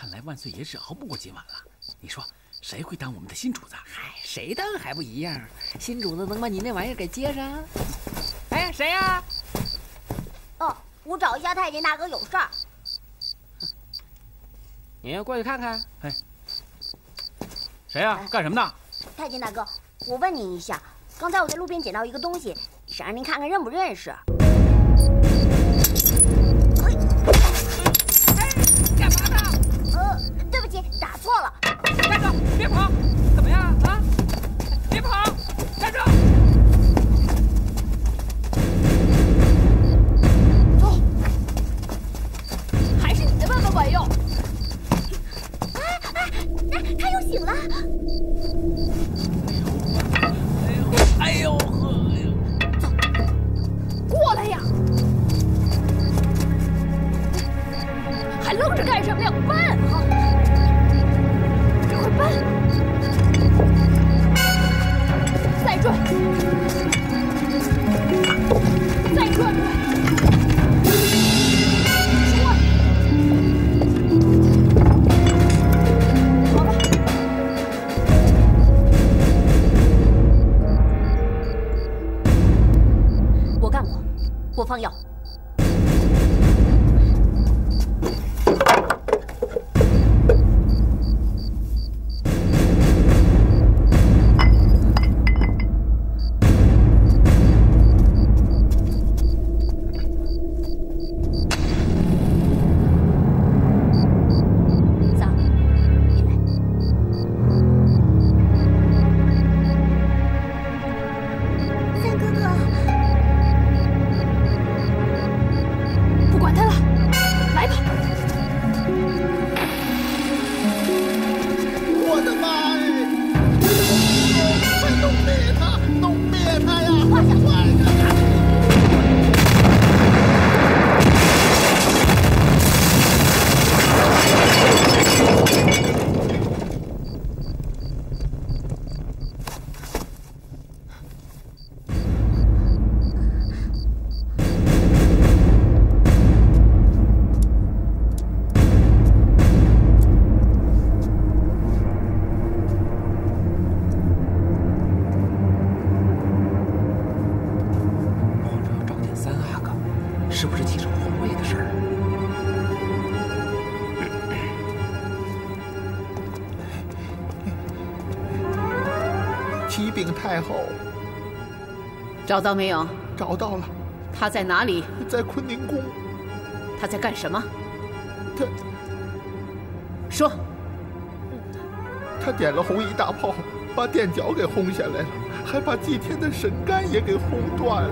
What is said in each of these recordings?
看来万岁爷是熬不过今晚了。你说谁会当我们的新主子？嗨，谁当还不一样？新主子能把你那玩意儿给接上？哎，谁呀？哦，我找一下太监大哥有事儿。你要过去看看。哎，谁呀？干什么呢？太监大哥，我问您一下，刚才我在路边捡到一个东西，想让您看看认不认识。干嘛呢？对不起，打错了。站住！别跑！怎么样啊？别跑！站住！走。还是你的办法管用。他又醒了。哎呦呵！走，过来呀！还愣着干什么呀？搬啊！赶快搬！再转，再转转。好了。我干过，我放药。启禀太后，找到没有？找到了。他在哪里？在坤宁宫。他在干什么？他说。他点了红衣大炮，把垫脚给轰下来了，还把祭天的神杆也给轰断了。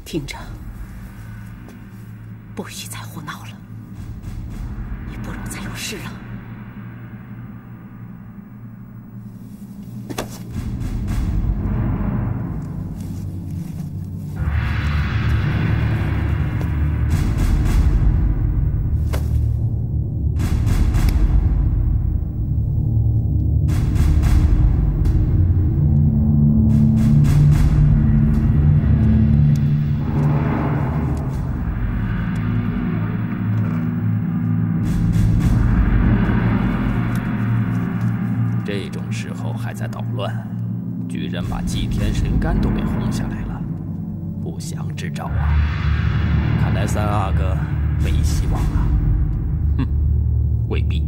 听着，不许再胡闹了，你不容再有事了。这种时候还在捣乱，居然把祭天神杆都给轰下来了，不祥之兆啊！看来三阿哥没希望了。哼，未必。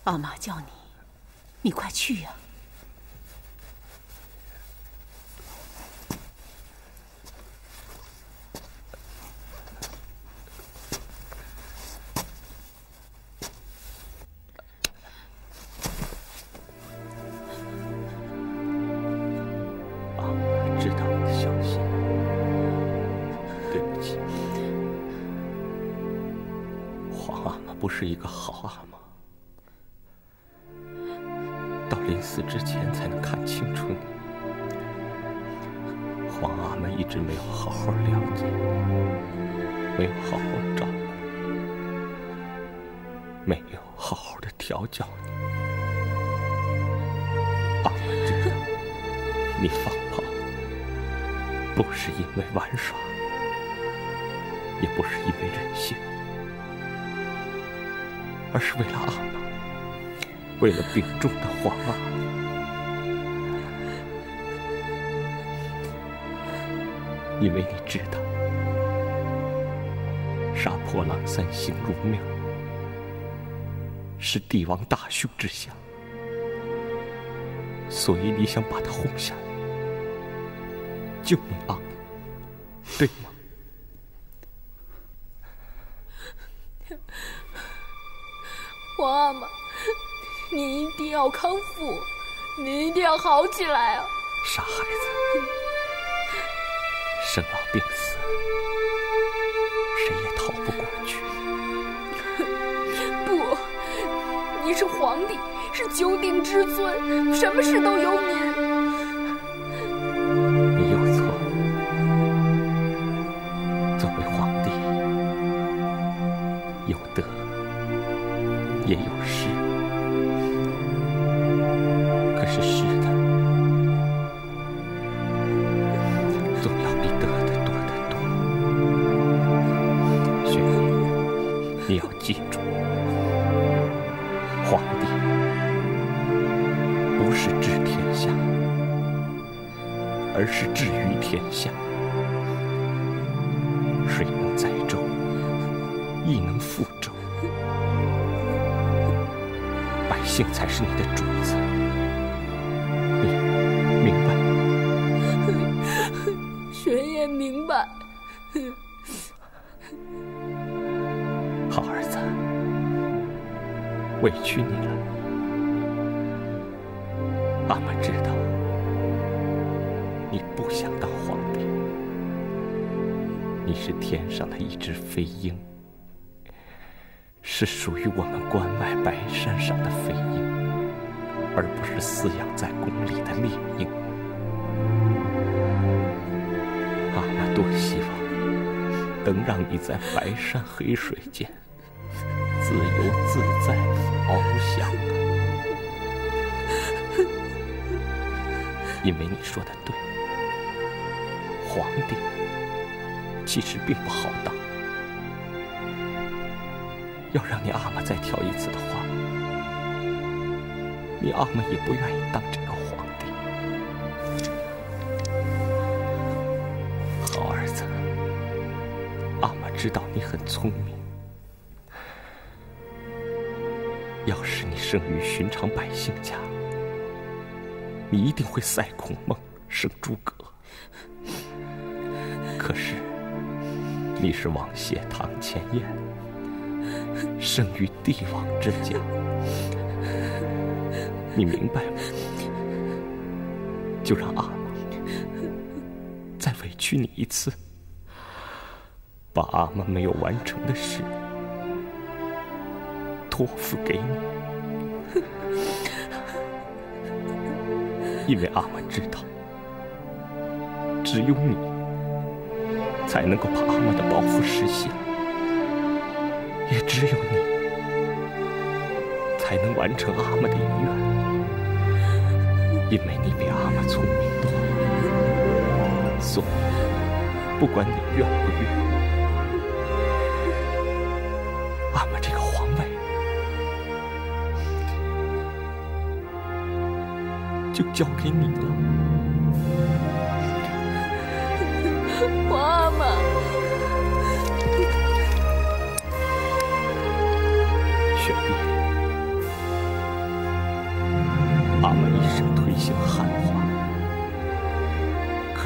阿妈叫你，你快去呀！阿妈知道你的小心，对不起，皇阿妈不是一个好阿妈。 到临死之前才能看清楚你。皇阿妈一直没有好好了解，没有好好照顾，没有好好的调教你。阿妈知道你放炮不是因为玩耍，也不是因为任性，而是为了阿妈。 为了病重的皇阿玛，因为你知道，杀破狼3星入庙是帝王大凶之相，所以你想把他轰下来，救你阿玛，对吗？皇阿玛。 你一定要康复，你一定要好起来啊！傻孩子，生老病死，谁也逃不过去。不，你是皇帝，是九鼎之尊，什么事都由你。你有错，作为皇帝，有得也有失。 可是失的，总要比得的多得多。雪莉，你要记住，皇帝不是治天下，而是治于天下。水能载舟，亦能覆舟，百姓才是你的主子。 明白，玄也明白。好儿子，委屈你了。阿妈知道你不想当皇帝，你是天上的一只飞鹰，是属于我们关外白山上的飞鹰。 而不是饲养在宫里的猎鹰。阿妈多希望能让你在白山黑水间自由自在翱翔啊！因为你说的对，皇帝其实并不好当。要让你阿妈再挑一次的话。 你阿妈也不愿意当这个皇帝。好儿子，阿妈知道你很聪明。要是你生于寻常百姓家，你一定会赛孔孟，生诸葛。可是你是王谢堂前燕，生于帝王之家。 你明白吗？就让阿玛再委屈你一次，把阿玛没有完成的事托付给你，因为阿玛知道，只有你才能够把阿玛的抱负实现，也只有你才能完成阿玛的遗愿。 因为你比阿玛聪明多了，所以不管你愿不愿，阿玛这个皇位就交给你了。皇阿玛，雪莉，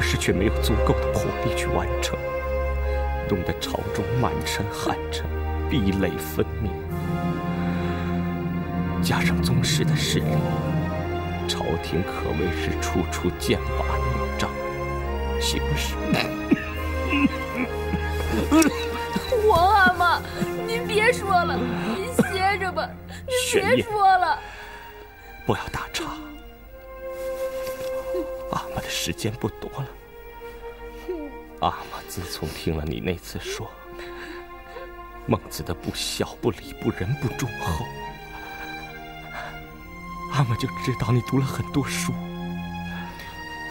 是却没有足够的魄力去完成，弄得朝中满臣汉臣壁垒分明。加上宗室的势力，朝廷可谓是处处剑拔弩张，形势……皇阿玛，您别说了，您歇着吧，您别说了。不要打岔，阿玛的时间不多了。阿玛自从听了你那次说孟子的不孝、不礼、不仁、不忠后，阿玛就知道你读了很多书，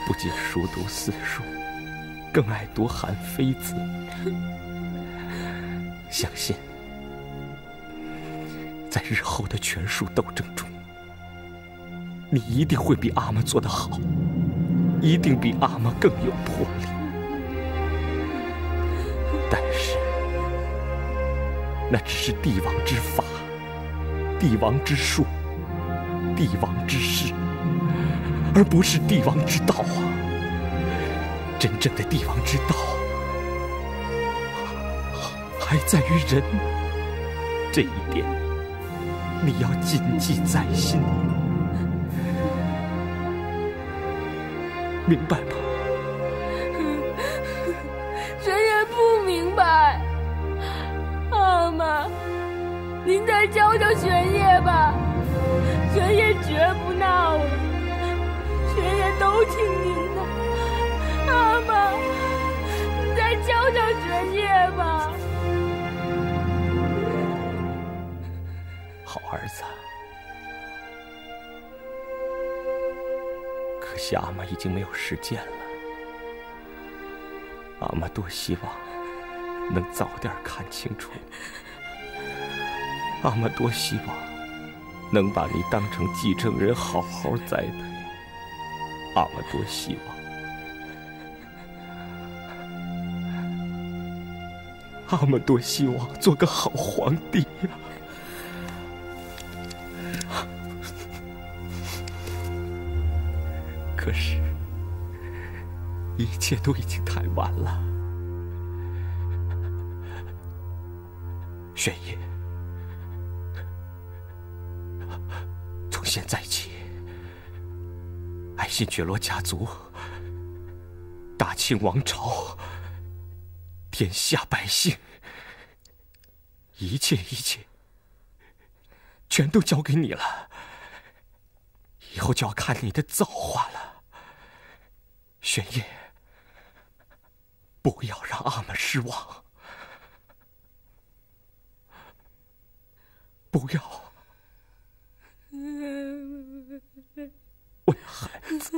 不仅熟读四书，更爱读韩非子。相信在日后的权术斗争中，你一定会比阿玛做得好，一定比阿玛更有魄力。但是那只是帝王之法，帝王之术，帝王之事，而不是帝王之道啊！真正的帝王之道还在于人，这一点你要谨记在心，明白吗？谁也不明白。阿玛，您再教教玄烨吧，玄烨绝不闹了，玄烨都听您的。阿玛，你再教教玄烨吧。好儿子，可惜阿玛已经没有时间了。阿玛多希望能早点看清楚，阿玛多希望能把你当成继承人好好栽培，阿玛多希望，阿玛多希望做个好皇帝呀！可是，一切都已经太晚了。玄烨，从现在起，爱新觉罗家族、大清王朝、天下百姓，一切，全都交给你了。以后就要看你的造化了。玄烨，不要让阿玛失望，不要为孩子。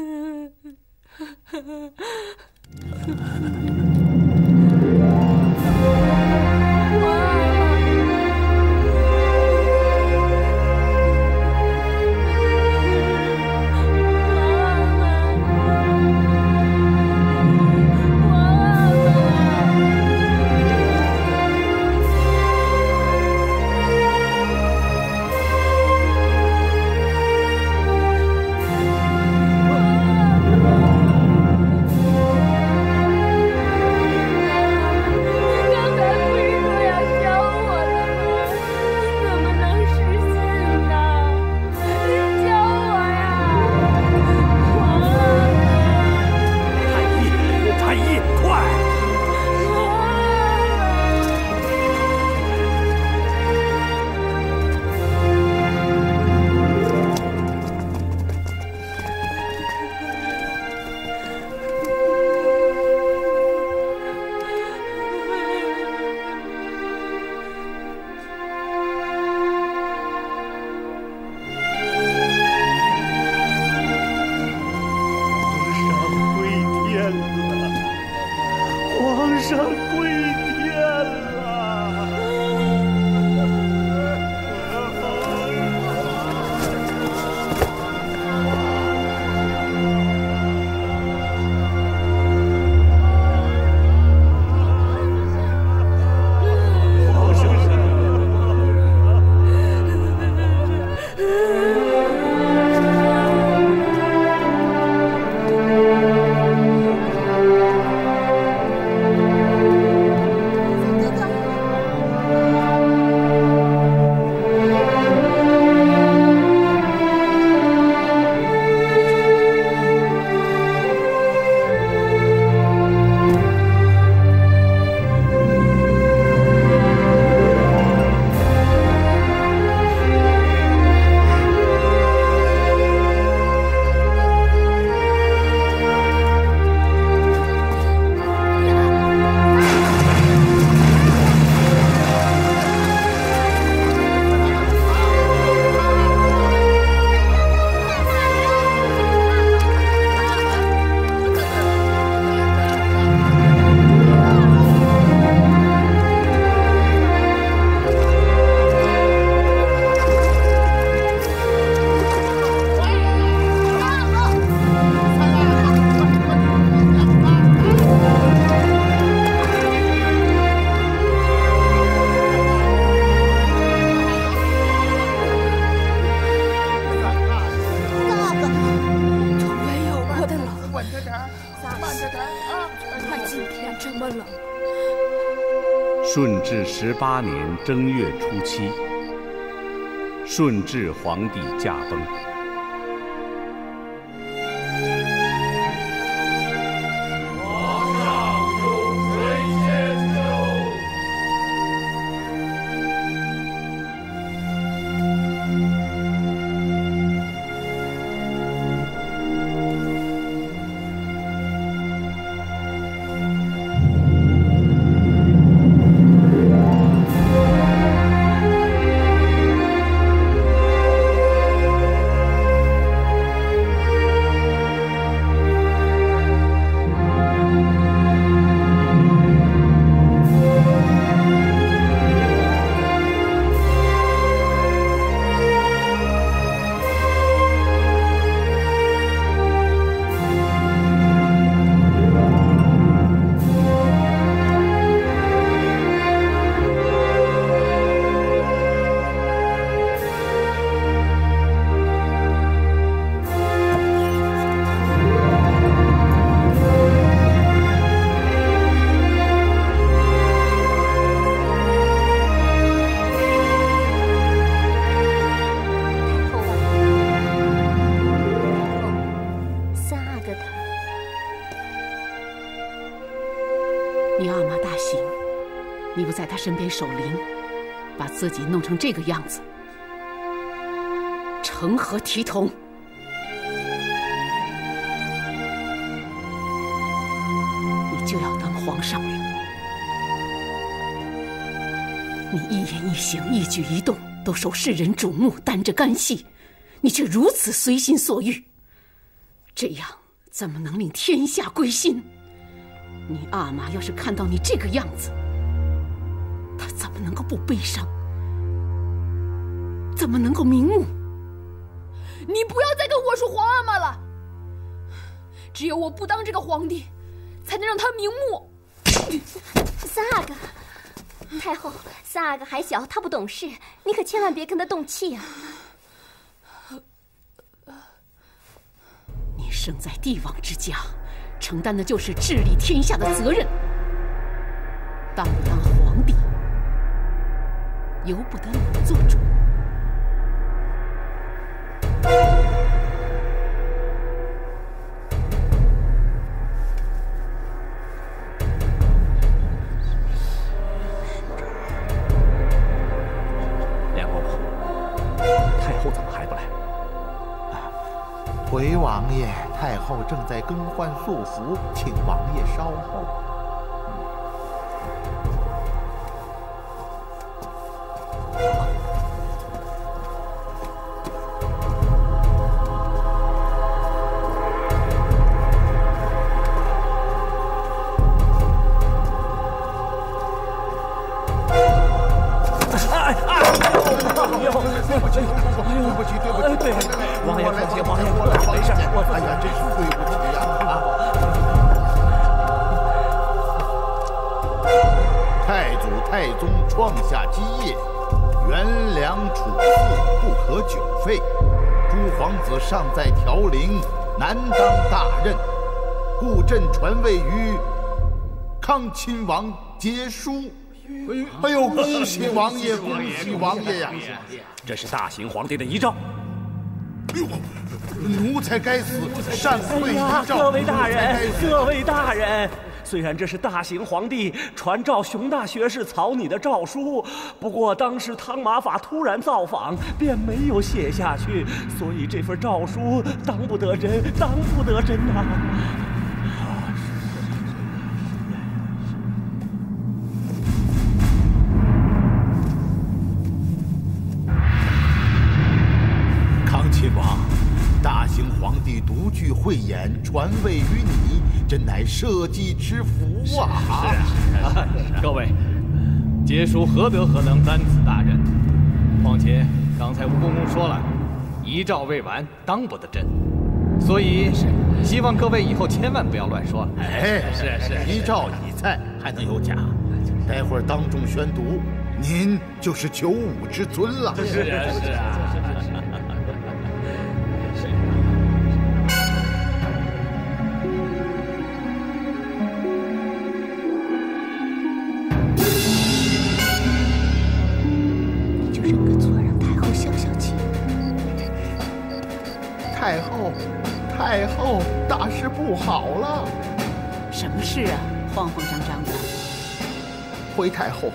治18年正月初7，顺治皇帝驾崩。身边守灵，把自己弄成这个样子，成何体统？你就要当皇上了，你一言一行、一举一动都受世人瞩目，担着干系，你却如此随心所欲，这样怎么能令天下归心？你阿玛要是看到你这个样子，他怎么能够不悲伤？怎么能够瞑目？你不要再跟我说皇阿玛了，只有我不当这个皇帝，才能让他瞑目。三阿哥，太后，三阿哥还小，他不懂事，你可千万别跟他动气啊！你生在帝王之家，承担的就是治理天下的责任。当不当皇帝，由不得你做主。梁公公，太后怎么还不来？回王爷，太后正在更换素服，请王爷稍后。王爷放心，王爷没事，哎呀，真是对不起呀！太祖太宗创下基业，元良处嗣不可久废，诸皇子尚在调陵，难当大任，故朕传位于康亲王节书。哎呦，恭喜王爷，恭喜王爷呀！这是大行皇帝的遗诏。哎呦，奴才该死，擅废遗诏。各位大人，各位大人，虽然这是大行皇帝传召熊大学士草拟的诏书，不过当时汤马法突然造访，便没有写下去，所以这份诏书当不得真，当不得真呐。亲王，大行皇帝独具慧眼，传位于你，真乃社稷之福啊！是。各位，节书何能担此大任？况且刚才吴公公说了，遗诏未完，当不得真，所以希望各位以后千万不要乱说了。哎，是，遗诏已在，还能有假？待会儿当众宣读，您就是95之尊了。是啊。太后，大事不好了！什么事啊？慌慌张张的。回太后，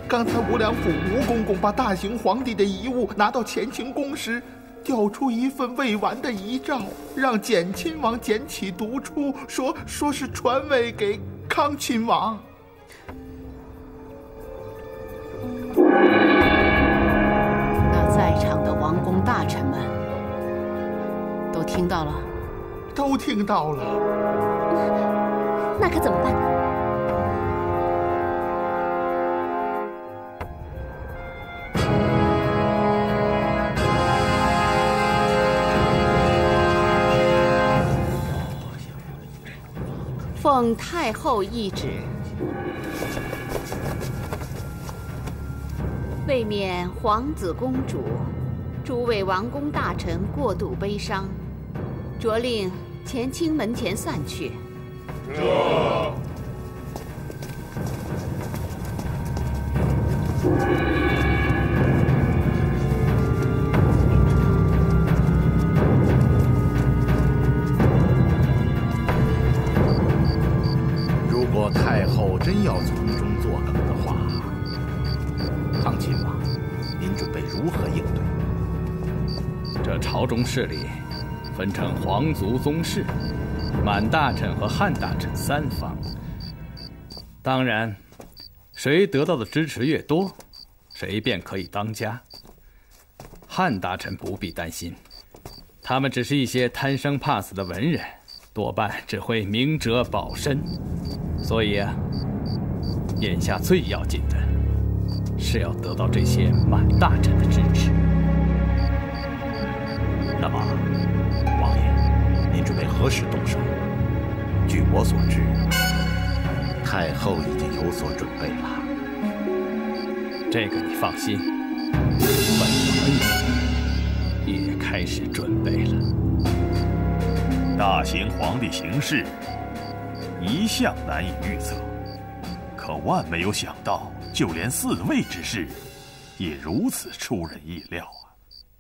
刚才吴良府吴公公把大行皇帝的遗物拿到乾清宫时，调出一份未完的遗诏，让简亲王简起读出，说是传位给康亲王。那在场的王公大臣们都听到了？都听到了。那可怎么办？奉太后懿旨，为免皇子公主、诸位王公大臣过度悲伤，着令乾清门前散去。这。如果太后真要从中作梗的话，康亲王，您准备如何应对？这朝中势力分成皇族宗室、满大臣和汉大臣三方。当然，谁得到的支持越多，谁便可以当家。汉大臣不必担心，他们只是一些贪生怕死的文人，多半只会明哲保身。所以啊，眼下最要紧的是要得到这些满大臣的支持。那么，王爷，您准备何时动手？据我所知，太后已经有所准备了。这个你放心，本王也开始准备了。大行皇帝行事一向难以预测，可万没有想到，就连嗣位之事也如此出人意料啊！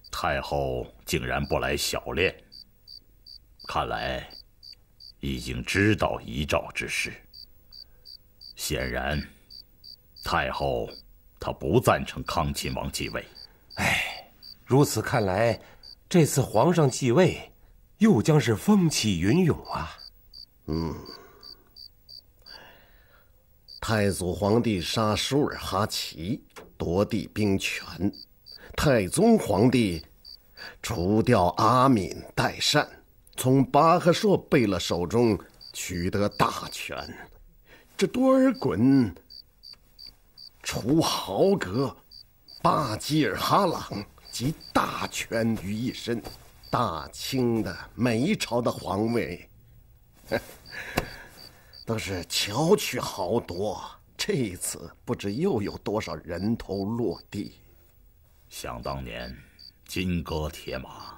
太后竟然不来小练，看来已经知道遗诏之事。显然，太后她不赞成康亲王继位。如此看来，这次皇上继位又将是风起云涌啊！太祖皇帝杀舒尔哈齐，夺地兵权；太宗皇帝除掉阿敏、代善，从巴赫硕贝勒手中取得大权。这多尔衮除豪格、巴基尔哈朗集大权于一身，大清的每一朝的皇位都是巧取豪夺，这一次不知又有多少人头落地。想当年，金戈铁马，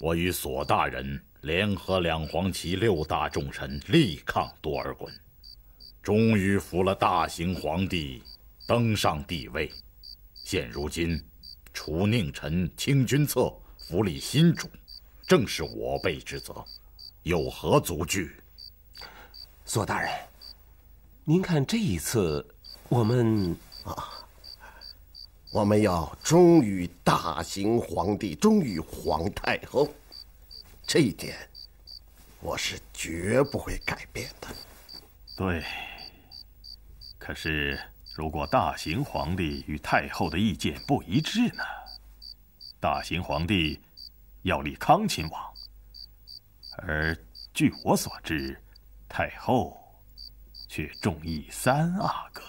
我与索大人联合两黄旗6大重臣，力抗多尔衮，终于扶了大行皇帝登上帝位。现如今，除佞臣清君侧，扶立新主，正是我辈之责，有何足惧？索大人，您看这一次我们要忠于大行皇帝，忠于皇太后，这一点我是绝不会改变的。对，可是如果大行皇帝与太后的意见不一致呢？大行皇帝要立康亲王，而据我所知，太后却重义3阿哥。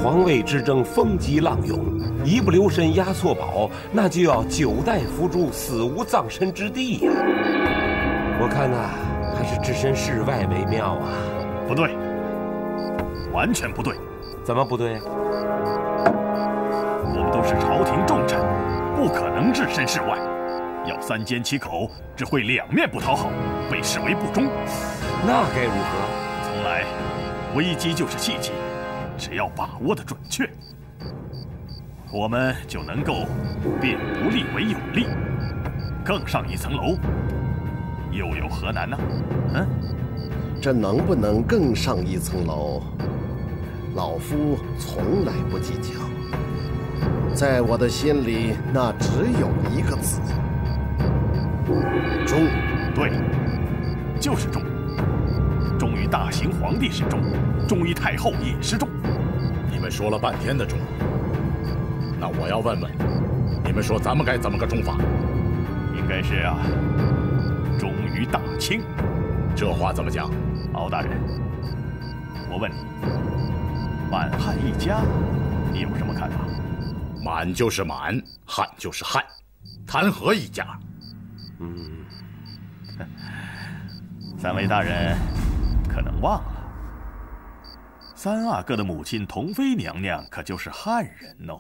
皇位之争风急浪涌，一不留神押错宝，那就要9代伏诛，死无葬身之地呀！我看呐，还是置身事外为妙啊！不对，完全不对。怎么不对？我们都是朝廷重臣，不可能置身事外。要三缄其口，只会两面不讨好，被视为不忠。那该如何？从来，危机就是契机，只要把握得准确，我们就能够变不利为有利，更上一层楼。又有何难呢？这能不能更上一层楼，老夫从来不计较。在我的心里，那只有一个字：忠。对，就是忠。忠于大行皇帝是忠，忠于太后也是忠。你们说了半天的忠，那我要问问，你们说咱们该怎么个忠法？应该是忠于大清。这话怎么讲？敖大人，我问你，满汉一家，你有什么看法？满就是满，汉就是汉，谈何一家？三位大人可能忘了，三阿哥的母亲同妃娘娘可就是汉人哦。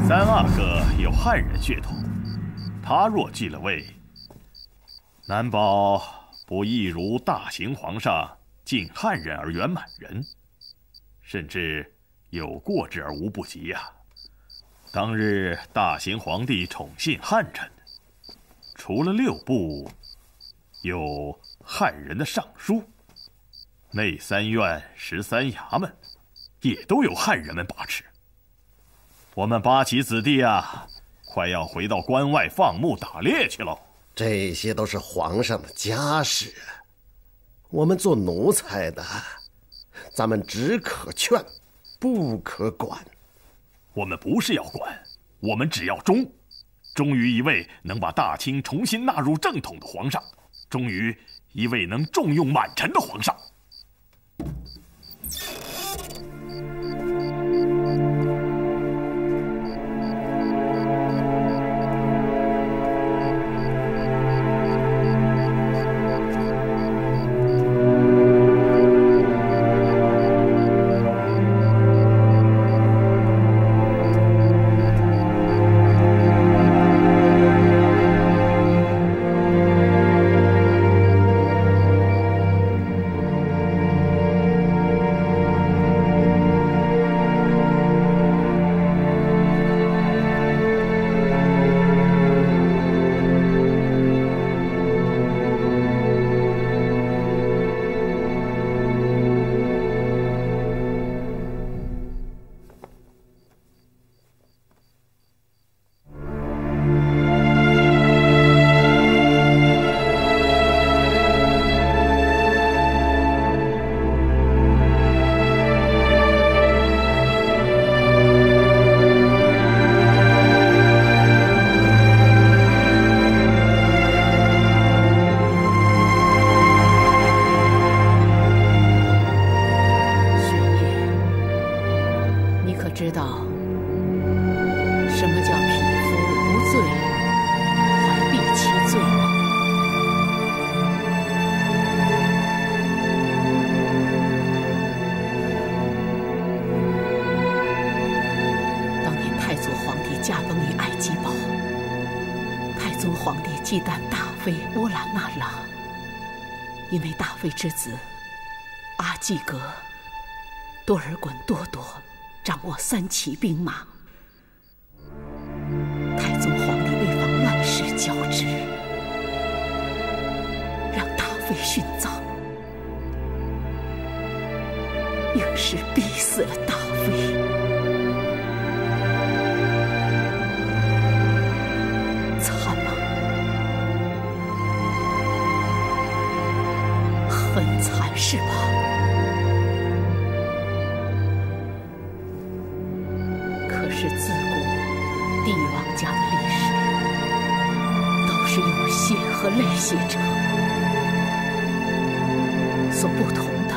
三阿哥有汉人血统，他若继了位，难保不亦如大行皇上敬汉人而远满人，甚至有过之而无不及呀。当日大行皇帝宠信汉臣，除了6部，有汉人的尚书，内3院、13衙门，也都有汉人们把持。我们八旗子弟啊，快要回到关外放牧打猎去喽。这些都是皇上的家事，我们做奴才的，咱们只可劝，不可管。我们不是要管，我们只要忠，忠于一位能把大清重新纳入正统的皇上，忠于一位能重用满臣的皇上。忌惮大妃乌拉那拉，因为大妃之子阿济格多尔衮多铎掌握3旗兵马，太宗皇帝为防乱世交织，让大妃殉葬，硬是逼死了大妃。惨了，是吧？可是自古帝王家的历史都是用血和泪写成，所不同的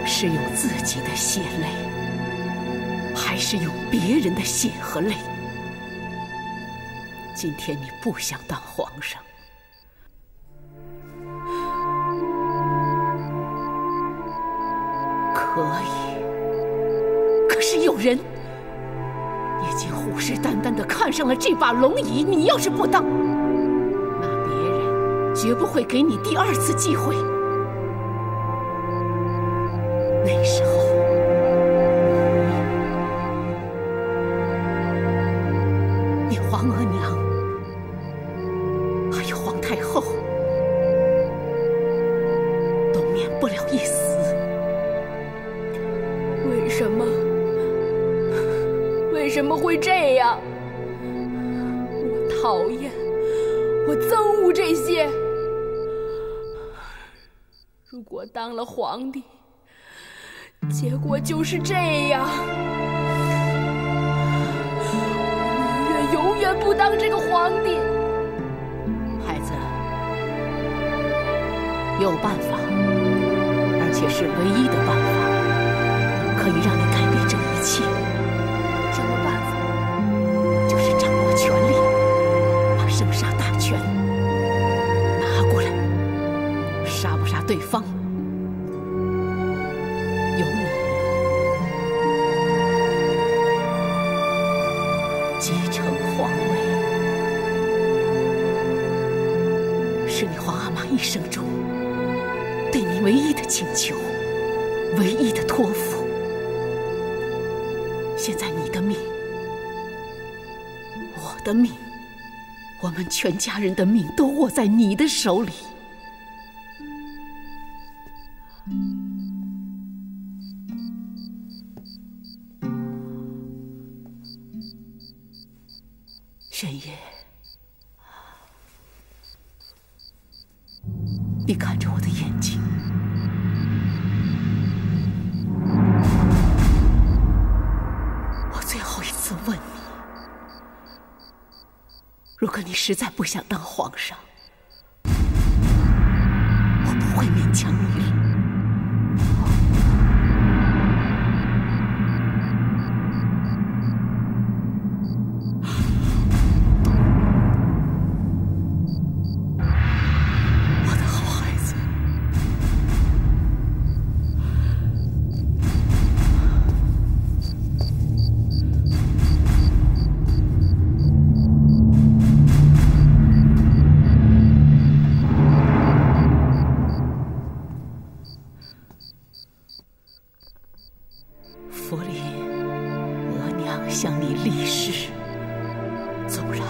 是用自己的血泪，还是用别人的血和泪。今天你不想当皇上，可以，可是有人已经虎视眈眈地看上了这把龙椅，你要是不当，那别人绝不会给你第二次机会。那时候你皇额娘还有皇太后都免不了一死。为什么？为什么会这样？我讨厌，我憎恶这些。如果当了皇帝，结果就是这样。我宁愿永远不当这个皇帝。孩子，有办法，而且是唯一的办法，可以让你改变这一切。什么办法？就是掌握权力，把生杀大权拿过来。杀不杀对方，由你继承皇位，是你皇阿玛一生中对你唯一的请求，唯一的托付。现在你的命，我的命，我们全家人的命都握在你的手里。玄烨，你看着我的眼睛，我最后一次问你，如果你实在不想当皇上，我不会勉强你了。福临额娘向你立誓，纵然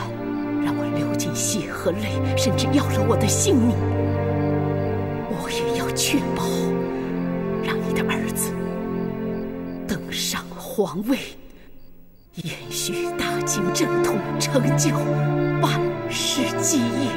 让我流尽血和泪，甚至要了我的性命，我也要确保让你的儿子登上皇位，延续大清正统，成就万世基业。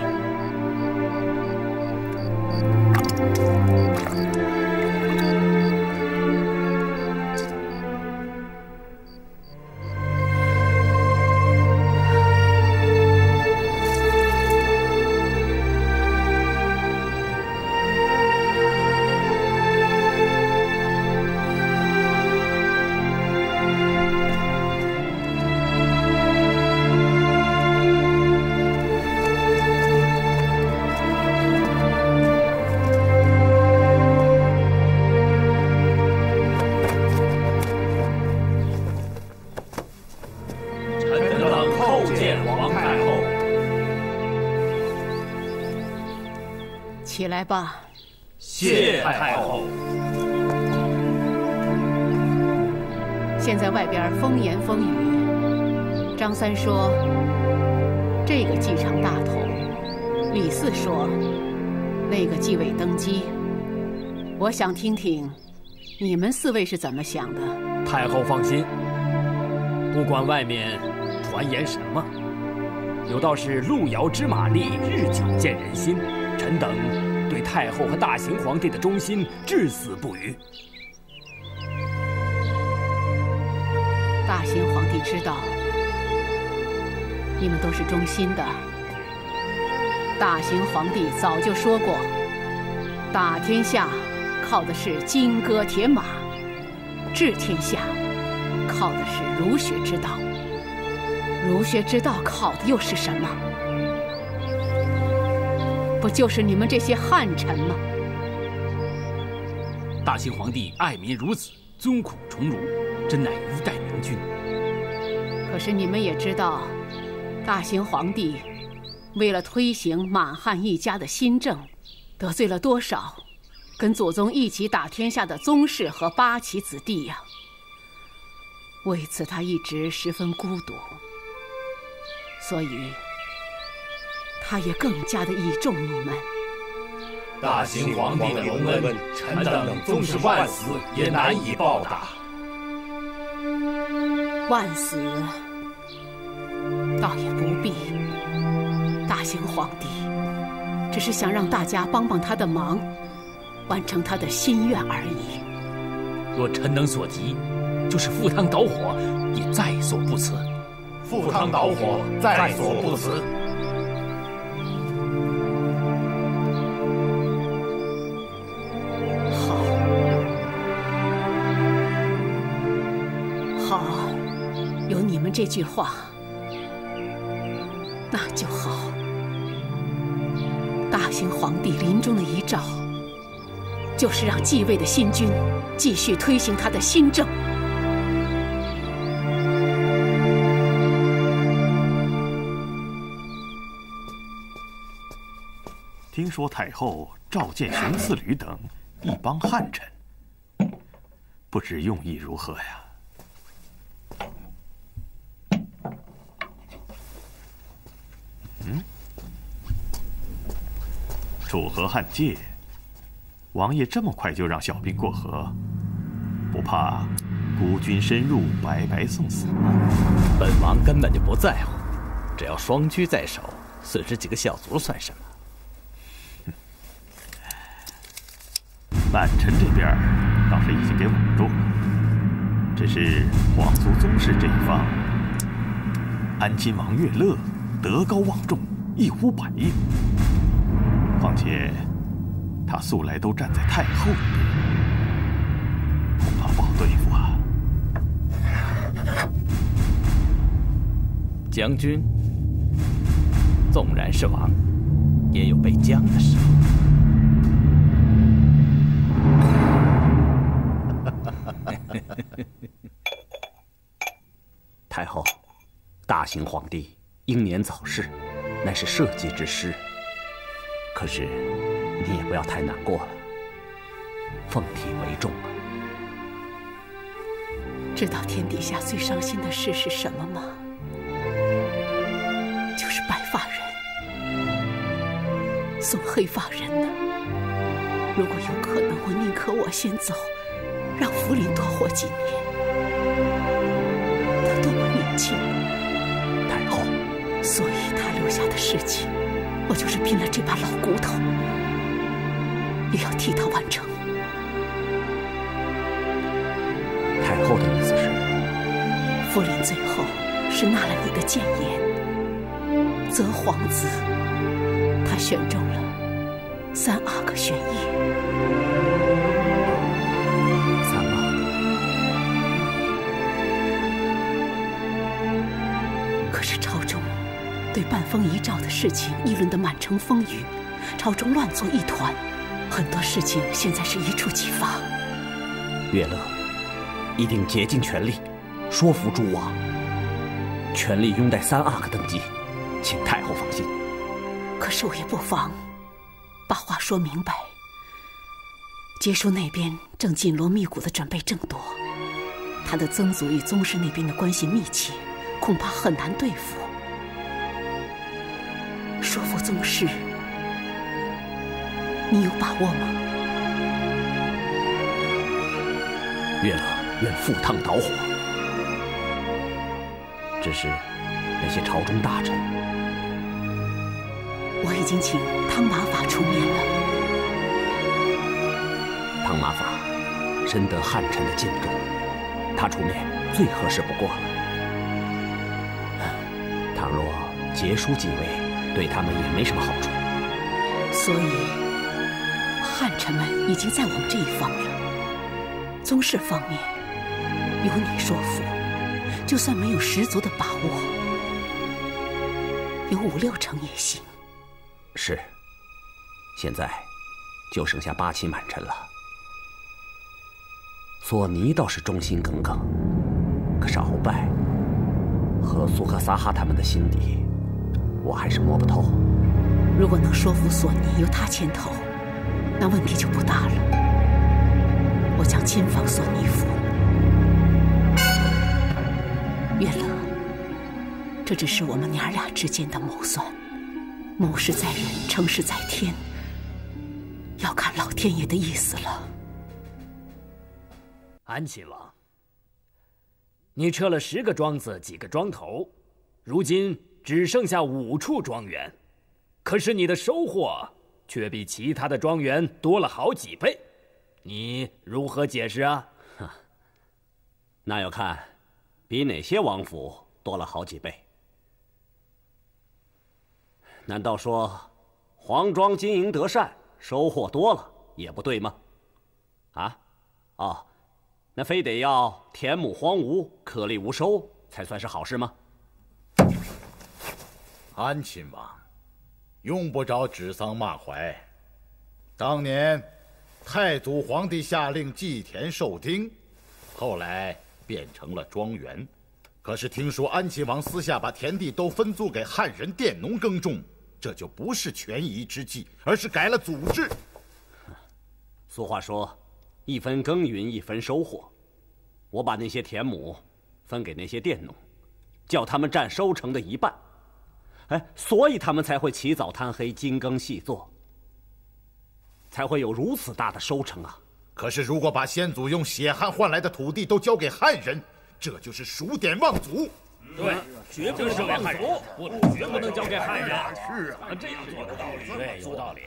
起来吧，谢太后。现在外边风言风语，张三说这个继承大统，李四说那个继位登基。我想听听你们四位是怎么想的。太后放心，不管外面传言什么，有道是路遥知马力，日久见人心。臣臣等对太后和大行皇帝的忠心至死不渝。大行皇帝知道你们都是忠心的。大行皇帝早就说过，打天下靠的是金戈铁马，治天下靠的是儒学之道。儒学之道靠的又是什么？不就是你们这些汉臣吗？大行皇帝爱民如子，尊孔崇儒，真乃一代明君。可是你们也知道，大行皇帝为了推行满汉一家的新政，得罪了多少跟祖宗一起打天下的宗室和八旗子弟呀！为此他一直十分孤独，所以他也更加的倚重你们。大行皇帝的隆恩，臣等纵是万死也难以报答。万死倒也不必，大行皇帝只是想让大家帮帮他的忙，完成他的心愿而已。若臣等所急，就是赴汤蹈火，也在所不辞。赴汤蹈火，在所不辞。好，有你们这句话，那就好。大行皇帝临终的遗诏，就是让继位的新君继续推行他的新政。听说太后召见熊四旅等一帮汉臣，不知用意如何呀？楚河汉界，王爷这么快就让小兵过河，不怕孤军深入，白白送死吗？本王根本就不在乎，只要双车在手，损失几个小卒算什么？满臣这边倒是已经给稳住了，只是皇族宗室这一方，安亲王乐乐德高望重，一呼百应。况且他素来都站在太后这边，恐怕不好对付啊。将军，纵然是王，也有被将的时候。太后，大行皇帝英年早逝，乃是社稷之失。可是你也不要太难过了，凤体为重啊。知道天底下最伤心的事是什么吗？就是白发人送黑发人呢。如果有可能，我宁可我先走，让福临多活几年。他多么年轻，太后。所以他留下的事情，我就是拼了这把老骨头，也要替他完成。太后的意思是，福临最后是纳了你的谏言，择皇子，他选中了三阿哥玄烨。三阿哥。可是朝中对半封遗诏的事情议论得满城风雨，朝中乱作一团，很多事情现在是一触即发。乐乐一定竭尽全力说服诸王，全力拥戴三阿哥登基，请太后放心。可是我也不妨把话说明白，杰叔那边正紧锣密鼓的准备争夺，他的曾祖与宗室那边的关系密切，恐怕很难对付。说服宗室，你有把握吗？乐乐愿赴汤蹈火，只是那些朝中大臣我已经请汤马法出面了。汤马法深得汉臣的敬重，他出面最合适不过了。倘若杰叔继位，对他们也没什么好处。所以，汉臣们已经在我们这一方了。宗室方面，由你说服，就算没有十足的把握，有5、6成也行。是，现在就剩下8旗满臣了。索尼倒是忠心耿耿，可少拜和苏和撒哈他们的心底，我还是摸不透。如果能说服索尼由他牵头，那问题就不大了。我将亲访索尼府。月乐，这只是我们娘俩之间的谋算，谋事在人，成事在天，要看老天爷的意思了。安亲王，你撤了10个庄子，几个庄头，如今只剩下5处庄园，可是你的收获却比其他的庄园多了好几倍，你如何解释啊？那要看比哪些王府多了好几倍。难道说黄庄经营得善，收获多了也不对吗？那非得要田亩荒芜，颗粒无收才算是好事吗？安亲王，用不着指桑骂槐。当年太祖皇帝下令祭田授丁，后来变成了庄园。可是听说安亲王私下把田地都分租给汉人佃农耕种，这就不是权宜之计，而是改了祖制。俗话说，一分耕耘一分收获。我把那些田亩分给那些佃农，叫他们占收成的1半。所以他们才会起早贪黑，精耕细作，才会有如此大的收成啊！可是如果把先祖用血汗换来的土地都交给汉人，这就是数典忘祖。对，绝不是忘祖，绝不能交给汉人。是啊，这样做的道理，对，有道理。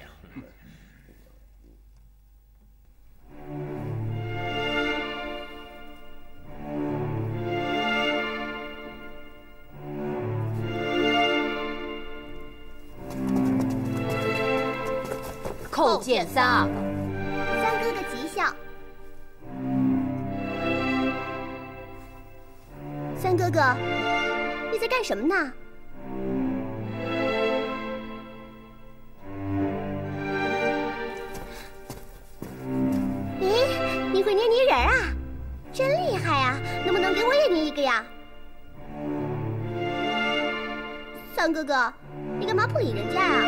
叩见3阿哥。3哥哥吉祥。3哥哥，你在干什么呢？咦，你会捏泥人啊？真厉害啊！能不能给我也捏一个呀？3哥哥，你干嘛不理人家啊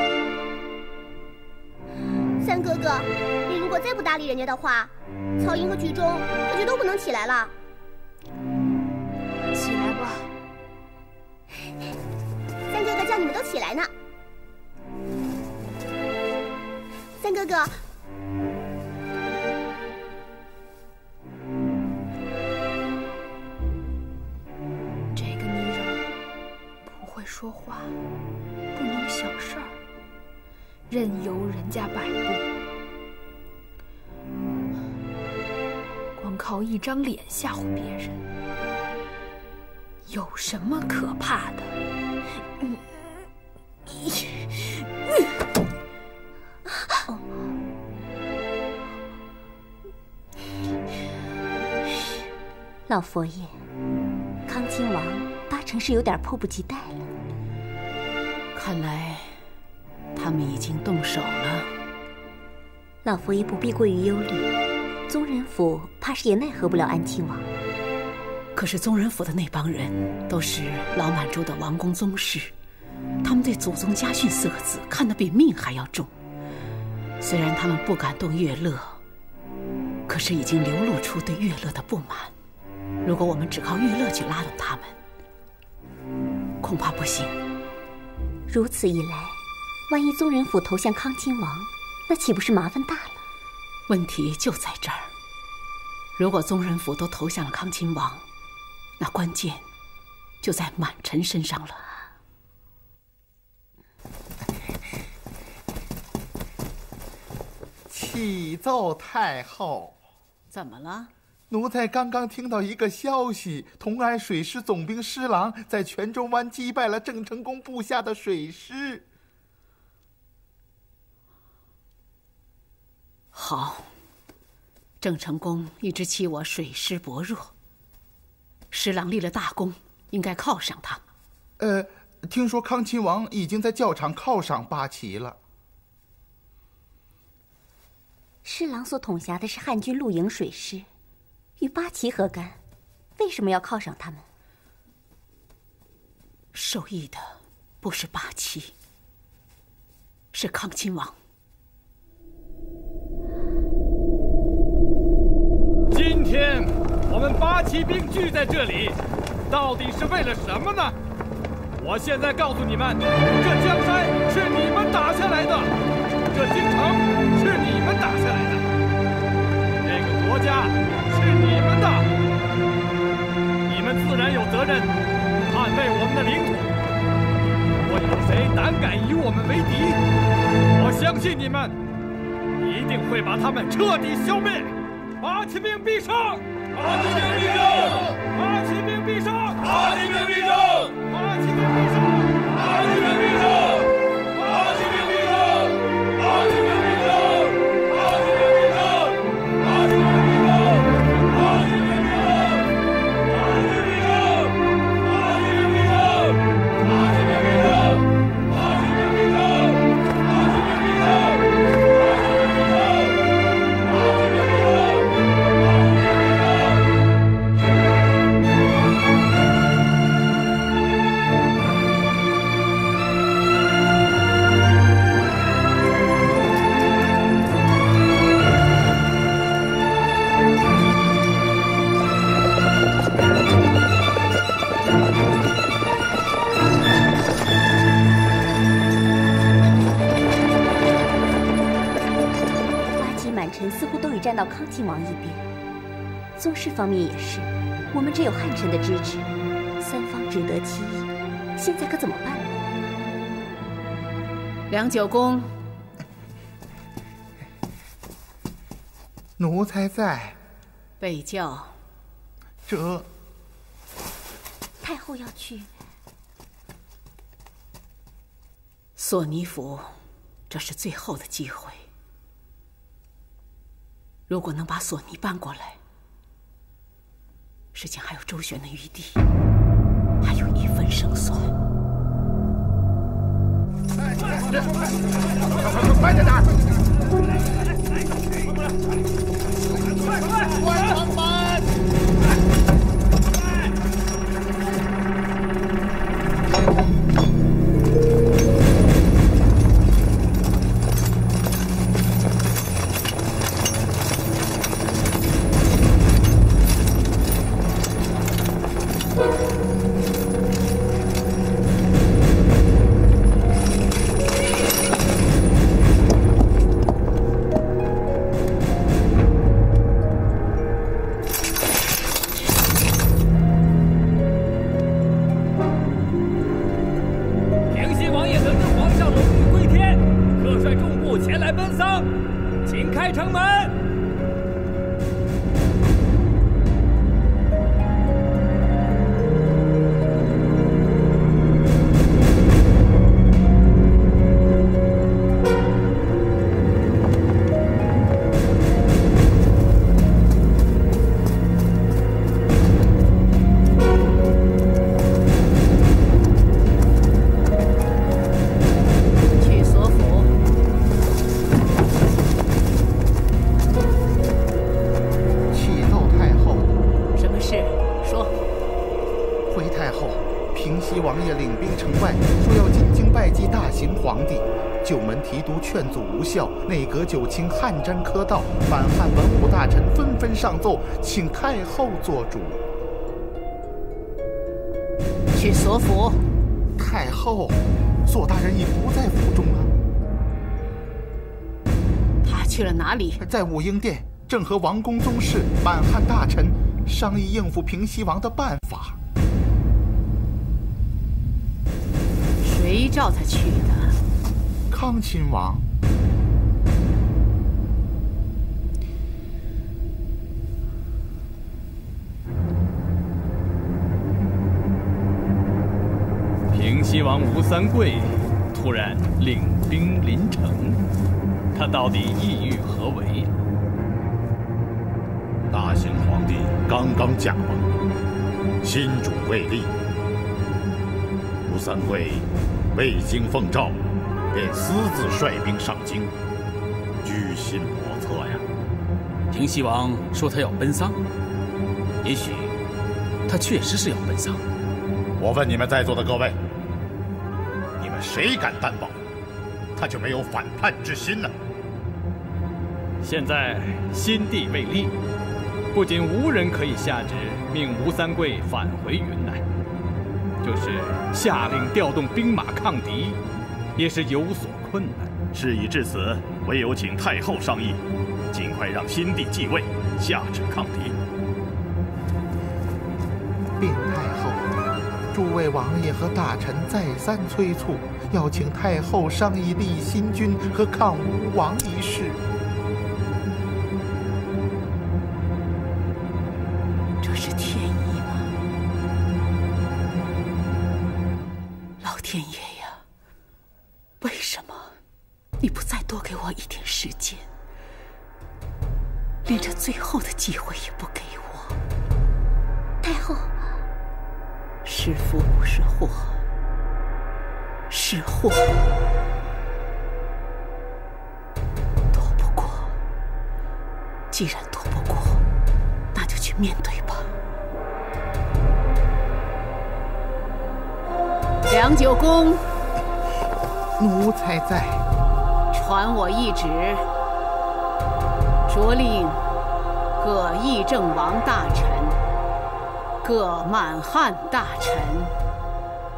？3哥哥，你如果再不搭理人家的话，曹营和曲中可就都不能起来了。起来吧，3哥哥叫你们都起来呢。3哥哥，这个泥人不会说话，不能小事儿。任由人家摆布，光靠一张脸吓唬别人，有什么可怕的？老佛爷，康亲王8成是有点迫不及待了。看来他们已经动手了。老佛爷不必过于忧虑，宗人府怕是也奈何不了安亲王。可是宗人府的那帮人都是老满洲的王公宗室，他们对祖宗家训4个字看得比命还要重。虽然他们不敢动乐乐，可是已经流露出对乐乐的不满。如果我们只靠乐乐去拉动他们，恐怕不行。如此一来，万一宗人府投向康亲王，那岂不是麻烦大了？问题就在这儿。如果宗人府都投向了康亲王，那关键就在满臣身上了。启奏太后。怎么了？奴才刚刚听到一个消息，同安水师总兵施琅在泉州湾击败了郑成功部下的水师。好，郑成功一直欺我水师薄弱，施琅立了大功，应该犒赏他。听说康亲王已经在教场犒赏八旗了。施琅所统辖的是汉军陆营水师，与八旗何干？为什么要犒赏他们？受益的不是八旗，是康亲王。今天我们八旗兵聚在这里，到底是为了什么呢？我现在告诉你们，这江山是你们打下来的，这京城是你们打下来的，这个国家是你们的，你们自然有责任捍卫我们的领土。如果有谁胆敢与我们为敌，我相信你们一定会把他们彻底消灭。八旗兵必胜！八旗兵必胜！八旗兵必胜！八旗兵必胜！八旗兵必胜！八旗兵必胜！八旗兵必胜！八旗兵必胜！八旗兵必胜！八旗兵必胜！八旗兵必胜！八旗兵必胜！八旗兵必胜！八旗兵必胜！八旗兵必胜！八旗兵必胜！似乎都已站到康亲王一边，宗室方面也是，我们只有汉臣的支持，三方只得其一，现在可怎么办呢？梁九公，奴才在。备教。这太后要去索尼府，这是最后的机会。如果能把索尼搬过来，事情还有周旋的余地，还有一分胜算。快点打！关城门！劝阻无效，内阁九卿汉瞻科道，反汉文武大臣纷纷上奏，请太后做主。去索府。太后，索大人已不在府中了。他去了哪里？在武英殿，正和王公宗室、满汉大臣商议应付平西王的办法。谁召他去的？康亲王。平西王吴三桂突然领兵临城，他到底意欲何为？大行皇帝刚刚驾崩，新主未立，吴三桂未经奉诏，便私自率兵上京，居心叵测呀。平西王说他要奔丧，也许他确实是要奔丧。我问你们在座的各位，你们谁敢担保他就没有反叛之心呢？现在新帝未立，不仅无人可以下旨命吴三桂返回云南，就是下令调动兵马抗敌，也是有所困难。事已至此，唯有请太后商议，尽快让新帝继位，下旨抗敌。禀太后，诸位王爷和大臣再三催促，要请太后商议立新君和抗吴王一事。这是天意吗？老天爷呀，为什么你不再多给我一点时间？连这最后的机会也不给我。太后，是福不是祸，是祸躲不过。既然躲不过，那就去面对吧。梁九公，奴才在。传我一旨，着令各议政王大臣、各满汉大臣、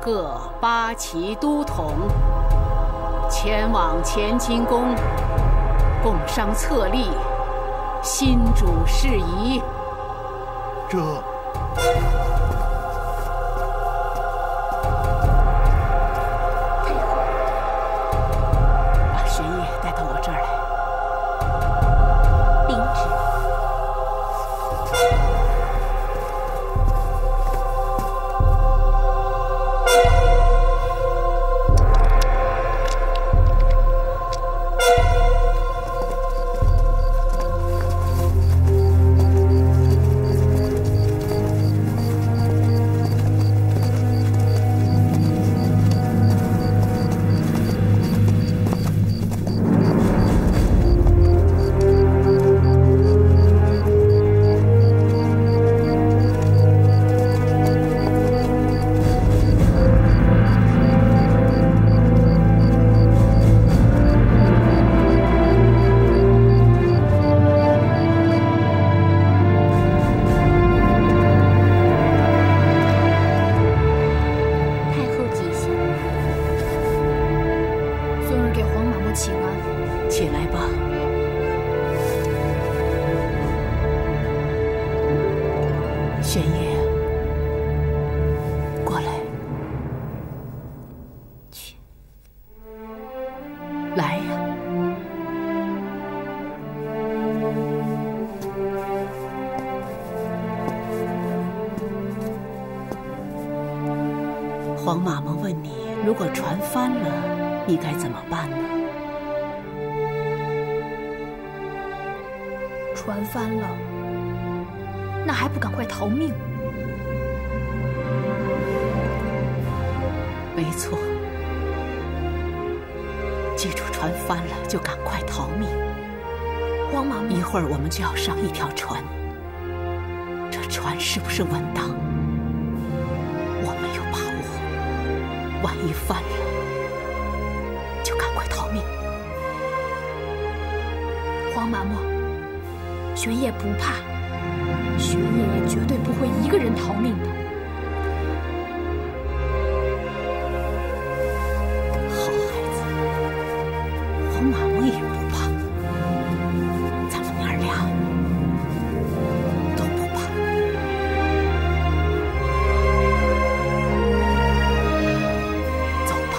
各八旗都统前往乾清宫，共商册立新主事宜。这把玄烨带到我这儿来。领旨。来呀！黄妈妈问你，如果船翻了，你该怎么办呢？船翻了，那还不赶快逃命？没错。记住，船翻了就赶快逃命。黄妈妈，一会儿我们就要上一条船，这船是不是稳当？我们有把握，万一翻了，就赶快逃命。黄嬷嬷，玄烨不怕，玄烨也绝对不会一个人逃命的。妈妈也不怕，咱们娘儿俩都不怕。走吧。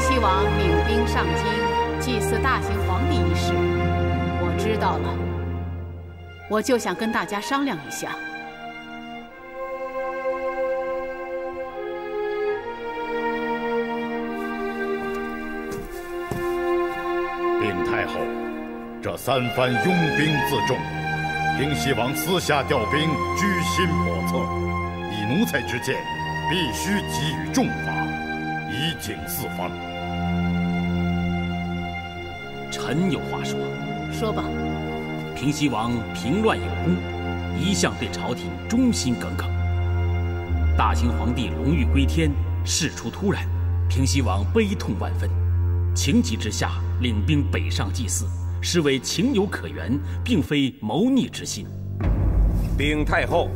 西王领兵上京祭祀大行皇帝一事，我知道了，我就想跟大家商量一下。禀太后，这三番拥兵自重，平西王私下调兵，居心叵测。以奴才之见，必须给予重罚，以警四方。臣有话说。说吧。平西王平乱有功，一向对朝廷忠心耿耿。大行皇帝龙驭归天，事出突然，平西王悲痛万分，情急之下领兵北上祭祀，实为情有可原，并非谋逆之心。禀太后，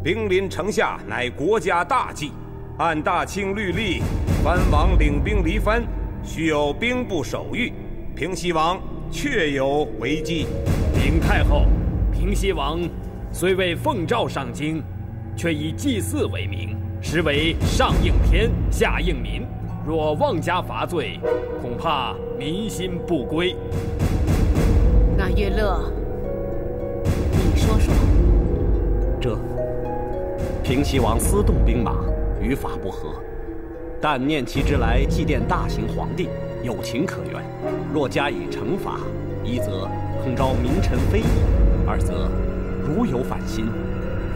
兵临城下乃国家大计，按大清律例，藩王领兵离藩，须有兵部守御。平西王确有违纪。禀太后，平西王虽未奉诏上京，却以祭祀为名，实为上应天，下应民。若妄加罚罪，恐怕民心不归。那乐乐，你说说。这平西王私动兵马，与法不合，但念其之来祭奠大行皇帝，有情可原。若加以惩罚，一则恐招民臣非议，二则如有反心，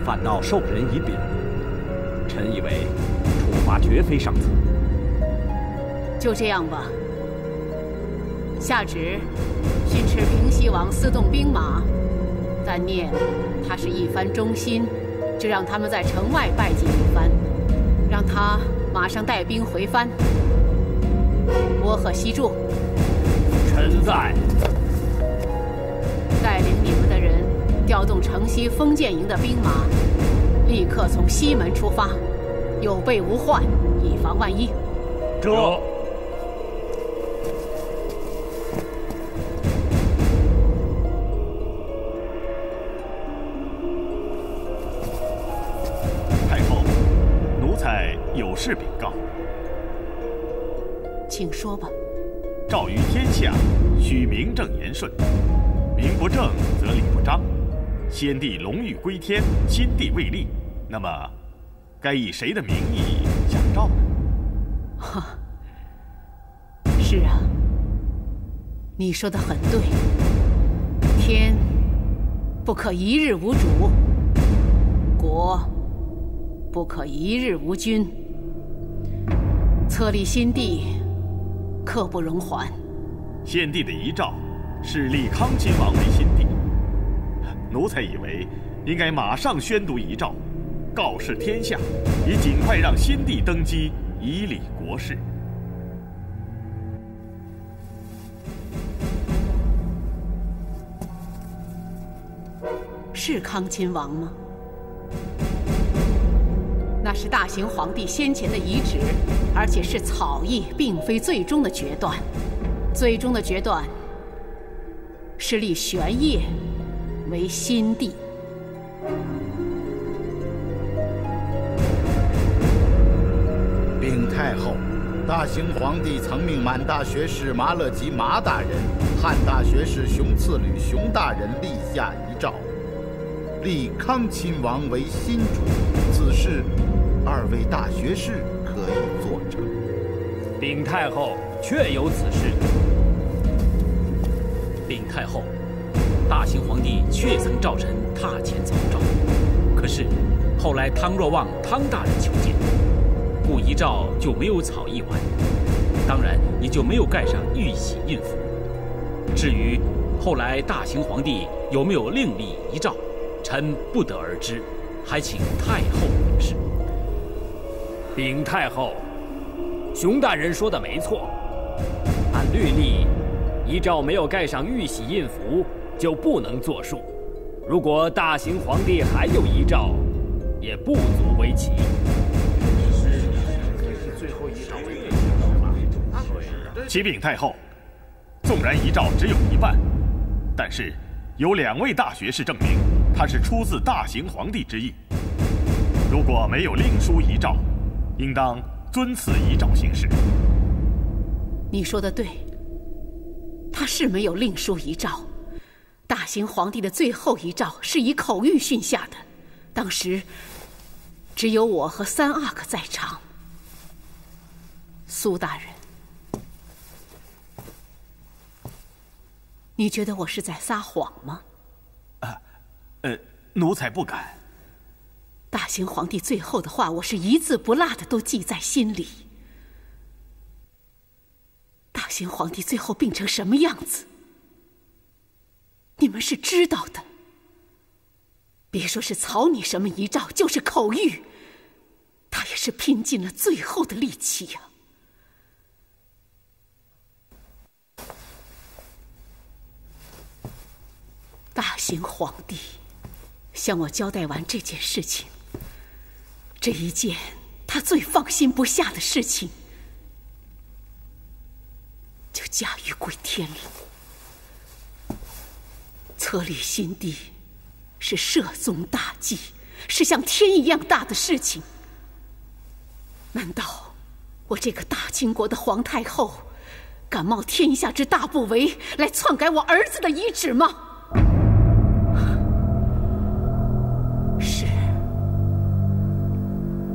反倒受人以柄。臣以为处罚绝非上策。就这样吧。下旨训斥平西王私动兵马，但念他是一番忠心，就让他们在城外拜祭一番，让他马上带兵回藩。我和西柱，臣在。带领你们的人调动城西封建营的兵马，立刻从西门出发，有备无患，以防万一。这。太后，奴才有事禀告。请说吧。诏于天下，须名正言顺。名不正则理不彰，先帝龙驭归天，新帝未立，那么该以谁的名义下诏呢？哈，是啊，你说的很对。天不可一日无主，国不可一日无君。册立新帝，刻不容缓。先帝的遗诏是立康亲王为新帝，奴才以为应该马上宣读遗诏，告示天下，以尽快让新帝登基，以理国事。是康亲王吗？那是大行皇帝先前的遗旨，而且是草议，并非最终的决断。最终的决断是立玄烨为新帝。禀太后，大行皇帝曾命满大学士麻勒吉麻大人、汉大学士熊次履熊大人立下遗诏，立康亲王为新主。此事，二位大学士可以作证。禀太后，确有此事。禀太后，大行皇帝确曾召臣踏前奏诏，可是后来汤若望汤大人求见，故遗诏就没有草议完，当然也就没有盖上玉玺印符。至于后来大行皇帝有没有另立遗诏，臣不得而知，还请太后明示。禀太后，熊大人说的没错，按律例，遗诏没有盖上玉玺印符，就不能作数。如果大行皇帝还有遗诏，也不足为奇。启禀太后，纵然遗诏只有一半，但是有2位大学士证明他是出自大行皇帝之意。如果没有另书遗诏，应当遵此遗诏行事。你说的对，他是没有另书遗诏。大行皇帝的最后遗诏是以口谕训下的，当时只有我和三阿哥在场。苏大人，你觉得我是在撒谎吗？奴才不敢。大行皇帝最后的话，我是一字不落的都记在心里。大行皇帝最后病成什么样子，你们是知道的。别说是草拟什么遗诏，就是口谕，他也是拼尽了最后的力气呀。大行皇帝向我交代完这件事情，这一件他最放心不下的事情，就驾驭归天了。册立新帝是社宗大计，是像天一样大的事情。难道我这个大清国的皇太后敢冒天下之大不韪来篡改我儿子的遗旨吗？是，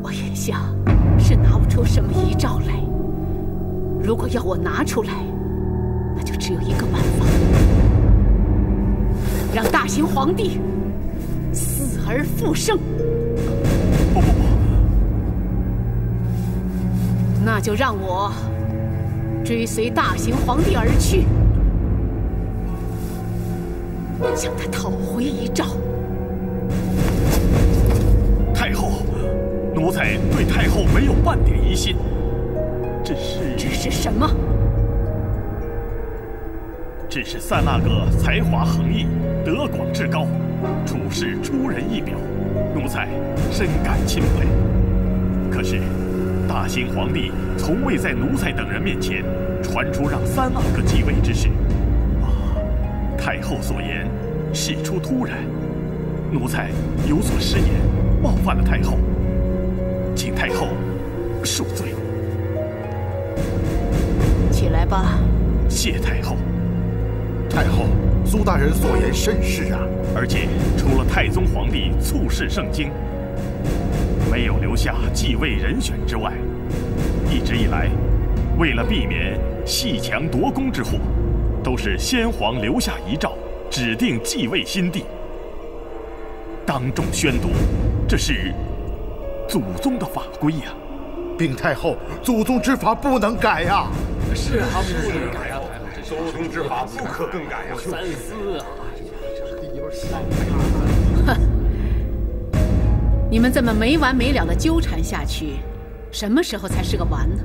我眼下是拿不出什么遗诏来。如果要我拿出来，那就只有一个办法，让大行皇帝死而复生。不，那就让我追随大行皇帝而去，向他讨回遗诏。太后，奴才对太后没有半点疑心，只是什么？只是三阿哥才华横溢，德广志高，处事出人意表，奴才深感钦佩。可是大行皇帝从未在奴才等人面前传出让三阿哥继位之事。太后所言事出突然，奴才有所失言，冒犯了太后，请太后恕罪。起来吧。谢太后。太后，苏大人所言甚是啊！而且除了太宗皇帝促仕盛京，没有留下继位人选之外，一直以来，为了避免戏强夺功之祸，都是先皇留下遗诏，指定继位新帝。当众宣读，这是祖宗的法规呀！禀太后，祖宗之法不能改呀！是啊，不能改呀！祖宗之法不可更改呀！三思啊！哼，你们这么没完没了的纠缠下去，什么时候才是个完呢？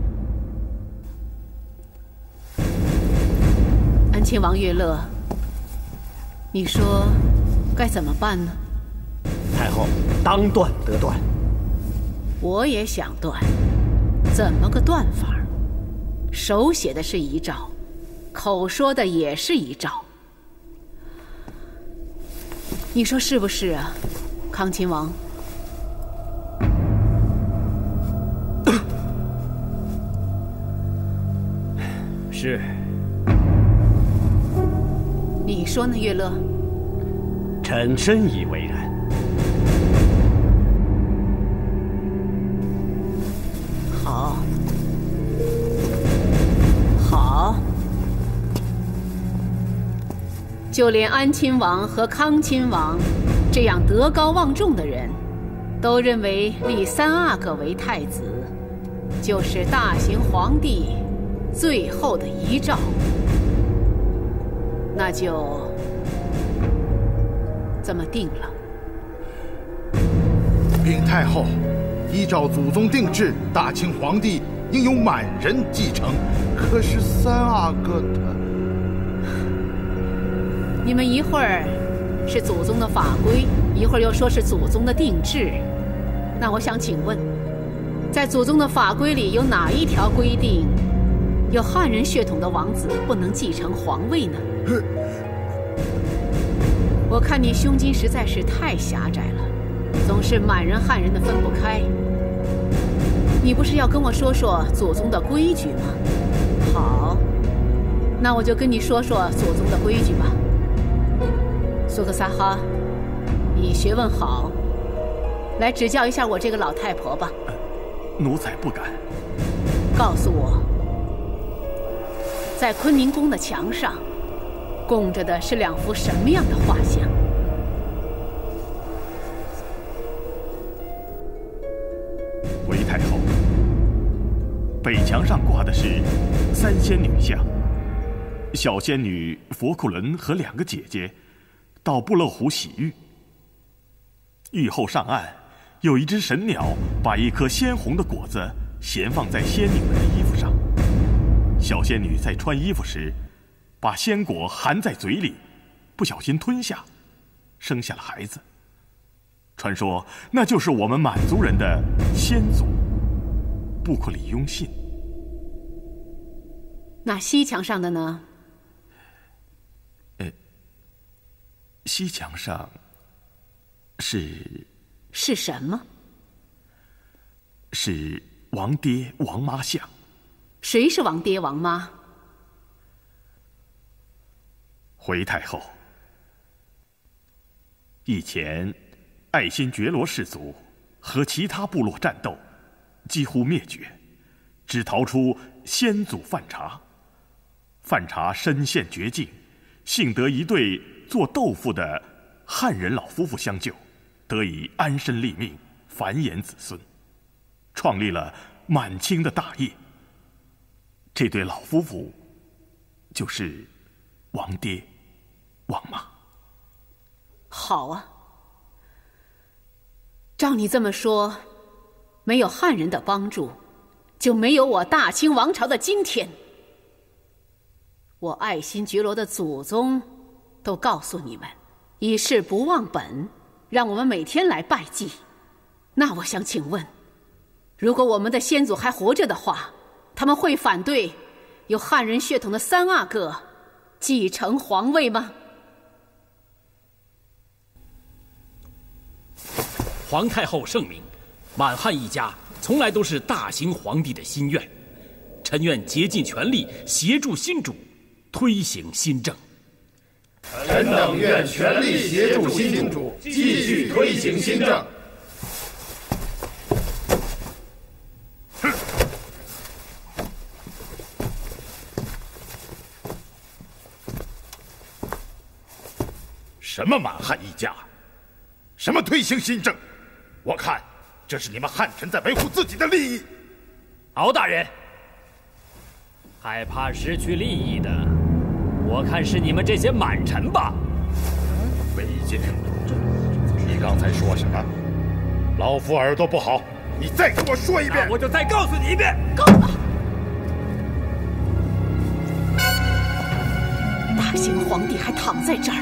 安亲王乐乐，你说该怎么办呢？太后，当断得断。我也想断，怎么个断法？手写的是遗诏，口说的也是遗诏，你说是不是啊，康亲王？是。你说呢，乐乐？臣深以为然。好，好，就连安亲王和康亲王这样德高望重的人，都认为立三阿哥为太子，就是大行皇帝最后的遗诏。那就这么定了。禀太后，依照祖宗定制，大清皇帝应由满人继承。可是三阿哥他……你们一会儿是祖宗的法规，一会儿又说是祖宗的定制。那我想请问，在祖宗的法规里有哪一条规定，有汉人血统的王子不能继承皇位呢？我看你胸襟实在是太狭窄了，总是满人汉人的分不开。你不是要跟我说说祖宗的规矩吗？好，那我就跟你说说祖宗的规矩吧。苏克萨哈，你学问好，来指教一下我这个老太婆吧。奴才不敢。告诉我，在坤宁宫的墙上供着的是两幅什么样的画像？韦太后，北墙上挂的是3仙女像，小仙女佛库伦和2个姐姐到布勒湖洗浴。浴后上岸，有一只神鸟把一颗鲜红的果子衔放在仙女们的衣服上。小仙女在穿衣服时，把鲜果含在嘴里，不小心吞下，生下了孩子。传说那就是我们满族人的先祖布库里雍信。那西墙上的呢？西墙上是什么？是王爹王妈像。谁是王爹王妈？回太后，以前爱新觉罗氏族和其他部落战斗，几乎灭绝，只逃出先祖范查。范查身陷绝境，幸得一对做豆腐的汉人老夫妇相救，得以安身立命，繁衍子孙，创立了满清的大业。这对老夫妇就是王爹王妈。好啊，照你这么说，没有汉人的帮助，就没有我大清王朝的今天。我爱新觉罗的祖宗都告诉你们，以示不忘本，让我们每天来拜祭。那我想请问，如果我们的先祖还活着的话，他们会反对有汉人血统的3阿哥继承皇位吗？皇太后圣明，满汉一家从来都是大行皇帝的心愿。臣愿竭尽全力协助新主推行新政。臣等愿全力协助新主继续推行新政。什么满汉一家？什么推行新政？我看这是你们汉臣在维护自己的利益。敖大人，害怕失去利益的，我看是你们这些满臣吧。韦介，你刚才说什么？老夫耳朵不好，你再给我说一遍。我就再告诉你一遍。够了！大行皇帝还躺在这儿，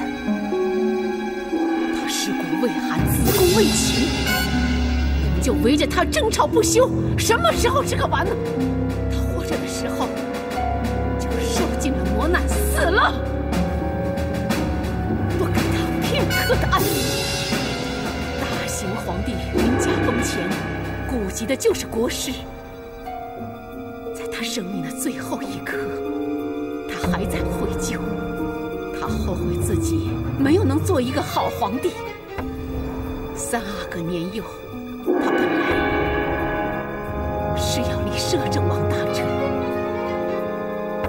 他尸骨未寒，子宫未起，你们就围着他争吵不休，什么时候这个完呢？他活着的时候就受尽了磨难，死了，不给他片刻的安宁。大行皇帝临驾崩前，顾及的就是国事，在他生命的最后一刻，他还在悔疚。他后悔自己没有能做一个好皇帝。3阿哥年幼，他本来是要立摄政王大臣，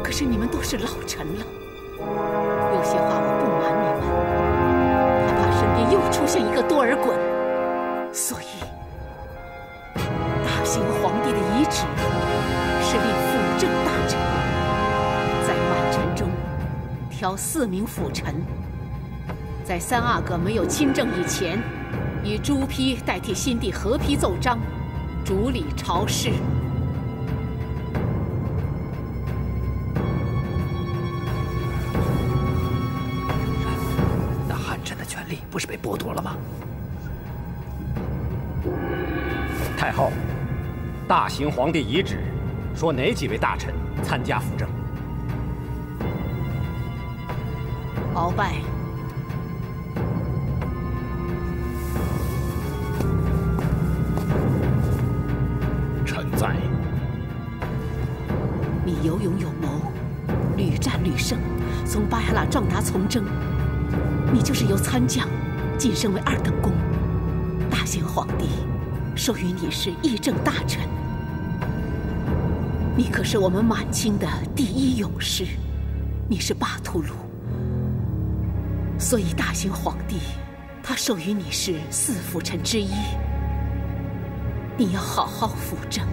可是你们都是老臣了，有些话我不瞒你们，他怕身边又出现一个多尔衮，所以大行皇帝的遗旨是立辅政大臣，在满臣中挑4名辅臣，在3阿哥没有亲政以前，以朱批代替新帝和批奏章，主理朝事。那汉臣的权利不是被剥夺了吗？太后，大行皇帝遗旨说哪几位大臣参加辅政？鳌拜，臣在。你有勇有谋，屡屡战屡胜，从巴雅拉壮达从征，你就是由参将晋升为2等公。大行皇帝授予你是议政大臣，你可是我们满清的第1勇士，你是巴图鲁，所以大行皇帝他授予你是4辅臣之一，你要好好辅政。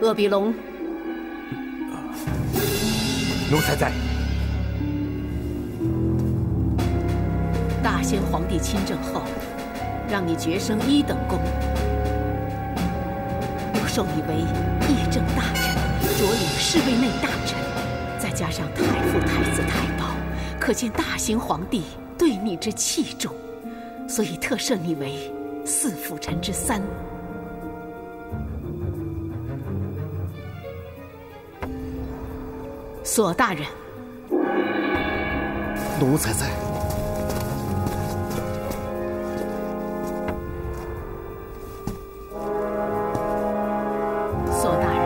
鄂比龙，奴才在。大先皇帝亲政后，让你爵升1等公，又授你为议政大臣，着领侍卫内大臣，再加上太傅、太子、太保，可见大行皇帝对你之器重，所以特设你为4辅臣之3。索大人，奴才在。索大人，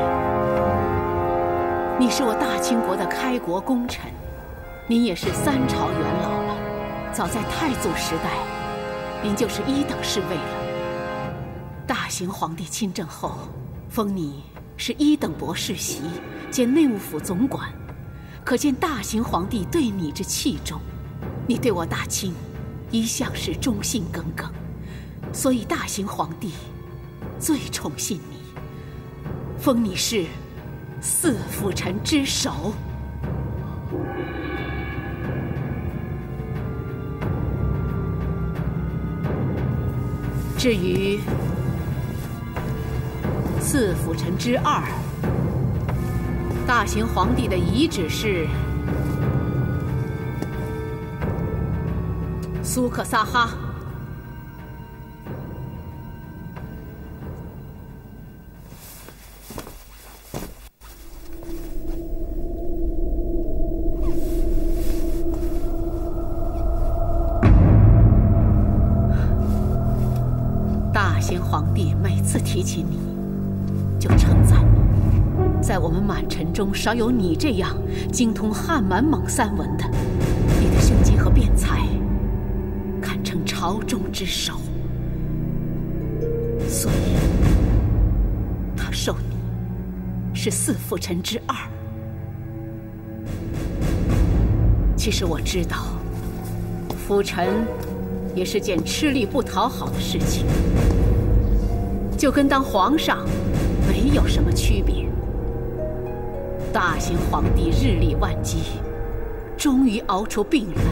你是我大清国的开国功臣，您也是3朝元老了。早在太祖时代，您就是1等侍卫了。大行皇帝亲政后，封你是1等博士袭兼内务府总管。可见大行皇帝对你之器重，你对我大清一向是忠心耿耿，所以大行皇帝最宠信你，封你是4辅臣之首。至于4辅臣之2，大行皇帝的遗旨是苏克萨哈。大行皇帝每次提起你，就称赞你。在我们满臣中，少有你这样精通汉满蒙3文的。你的胸襟和辩才，堪称朝中之首。所以，他授你是4辅臣之2。其实我知道，辅臣也是件吃力不讨好的事情，就跟当皇上没有什么区别。大行皇帝日理万机，终于熬出病来，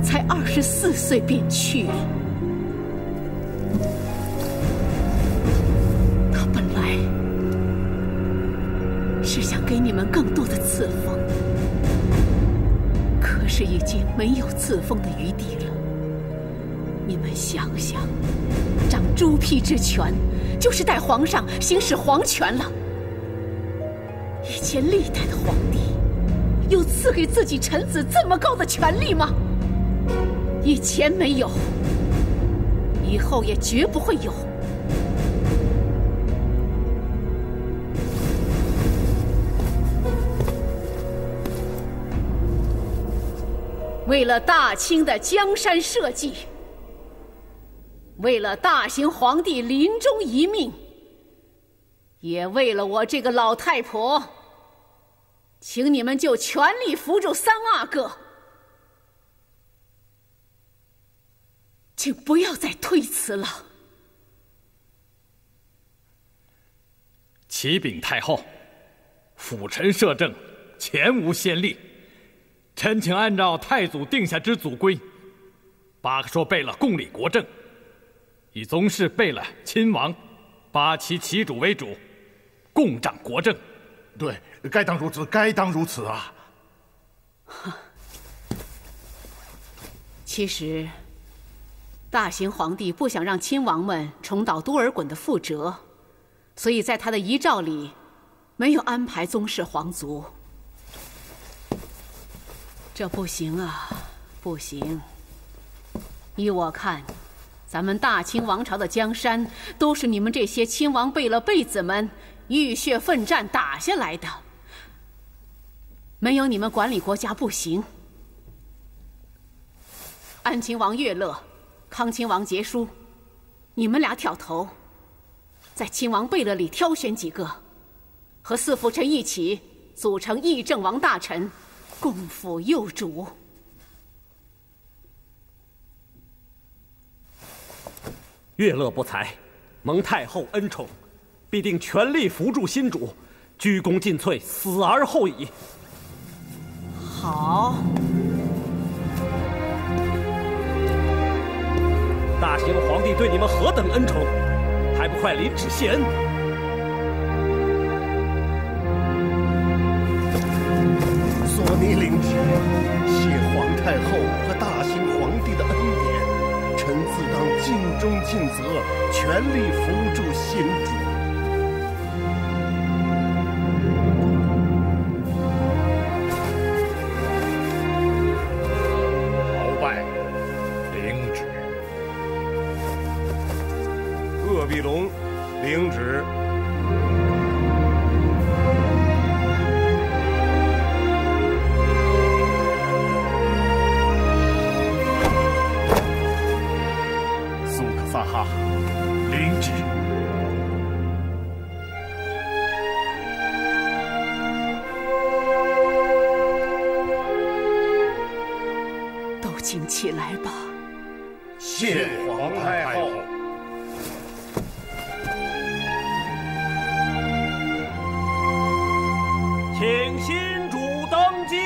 才24岁便去了。他本来是想给你们更多的赐封，可是已经没有赐封的余地了。你们想想，掌朱批之权，就是代皇上行使皇权了。以前历代的皇帝有赐给自己臣子这么高的权力吗？以前没有，以后也绝不会有。为了大清的江山社稷，为了大行皇帝临终遗命，也为了我这个老太婆，请你们就全力扶助3阿哥，请不要再推辞了。启禀太后，辅臣摄政，前无先例。臣请按照太祖定下之祖规，巴克说贝勒共理国政，以宗室贝勒亲王巴其旗主为主，共掌国政。对，该当如此，该当如此啊！其实，大行皇帝不想让亲王们重蹈多尔衮的覆辙，所以在他的遗诏里，没有安排宗室皇族。这不行啊，不行！依我看，咱们大清王朝的江山，都是你们这些亲王贝勒贝子们浴血奋战打下来的，没有你们管理国家不行。安亲王乐乐、康亲王杰叔，你们俩挑头，在亲王贝勒里挑选几个，和四辅臣一起组成议政王大臣，共辅幼主。乐乐不才，蒙太后恩宠，必定全力扶助新主，鞠躬尽瘁，死而后已。好。大行皇帝对你们何等恩宠，还不快领旨谢恩？索尼领旨，谢皇太后和大行皇帝的恩典，臣自当尽忠尽责，全力扶助新主。鳌拜，领旨。鄂必龙，领旨。苏克萨哈，领旨。都请起来吧。谢皇太后。请新主登基。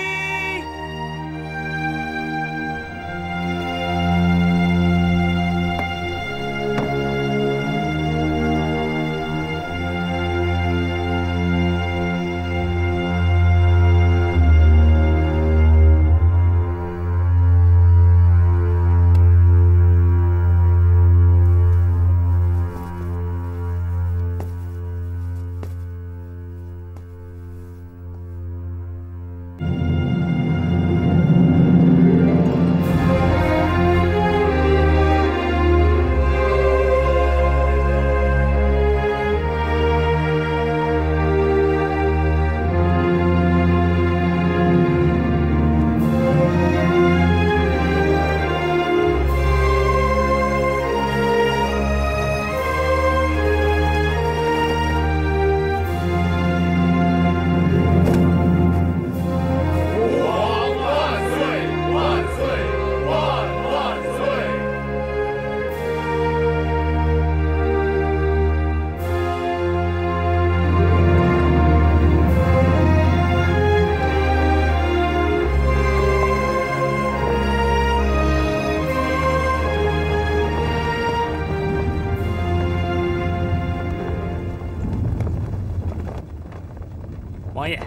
王爷，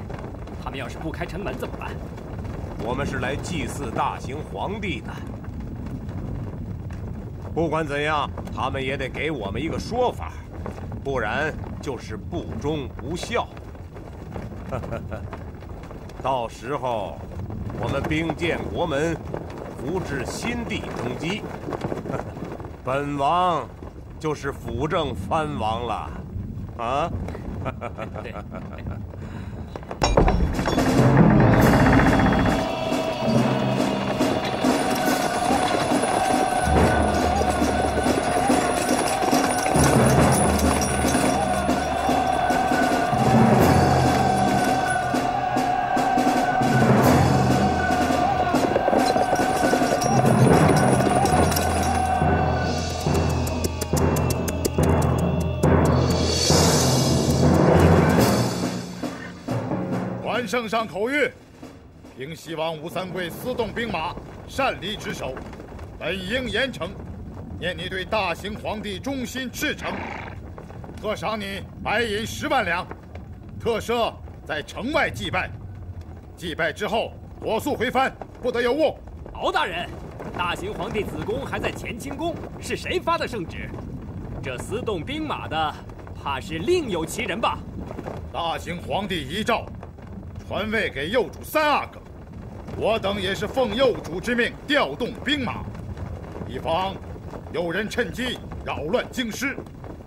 他们要是不开城门怎么办？我们是来祭祀大行皇帝的，不管怎样，他们也得给我们一个说法，不然就是不忠不孝。到时候我们兵建国门，扶至新帝登基，本王就是辅政藩王了，啊！圣上口谕：平西王吴三桂私动兵马，擅离职守，本应严惩。念你对大行皇帝忠心赤诚，特赏你白银10万两，特赦在城外祭拜。祭拜之后，火速回藩，不得有误。敖大人，大行皇帝子宫还在乾清宫，是谁发的圣旨？这私动兵马的，怕是另有其人吧？大行皇帝遗诏，传位给幼主3阿哥，我等也是奉幼主之命调动兵马，以防有人趁机扰乱京师。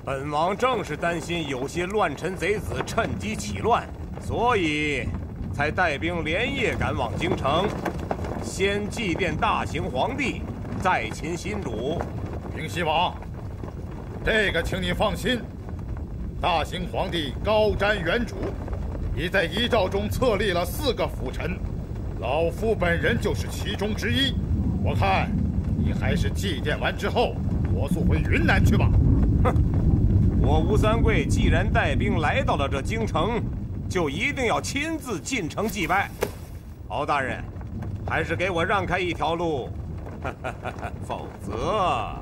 本王正是担心有些乱臣贼子趁机起乱，所以才带兵连夜赶往京城，先祭奠大行皇帝，再擒新主。平西王，这个请你放心，大行皇帝高瞻远瞩，已在遗诏中册立了4个辅臣，老夫本人就是其中之一。我看你还是祭奠完之后，火速回云南去吧。哼，我吴三桂既然带兵来到了这京城，就一定要亲自进城祭拜。敖大人，还是给我让开一条路，否则。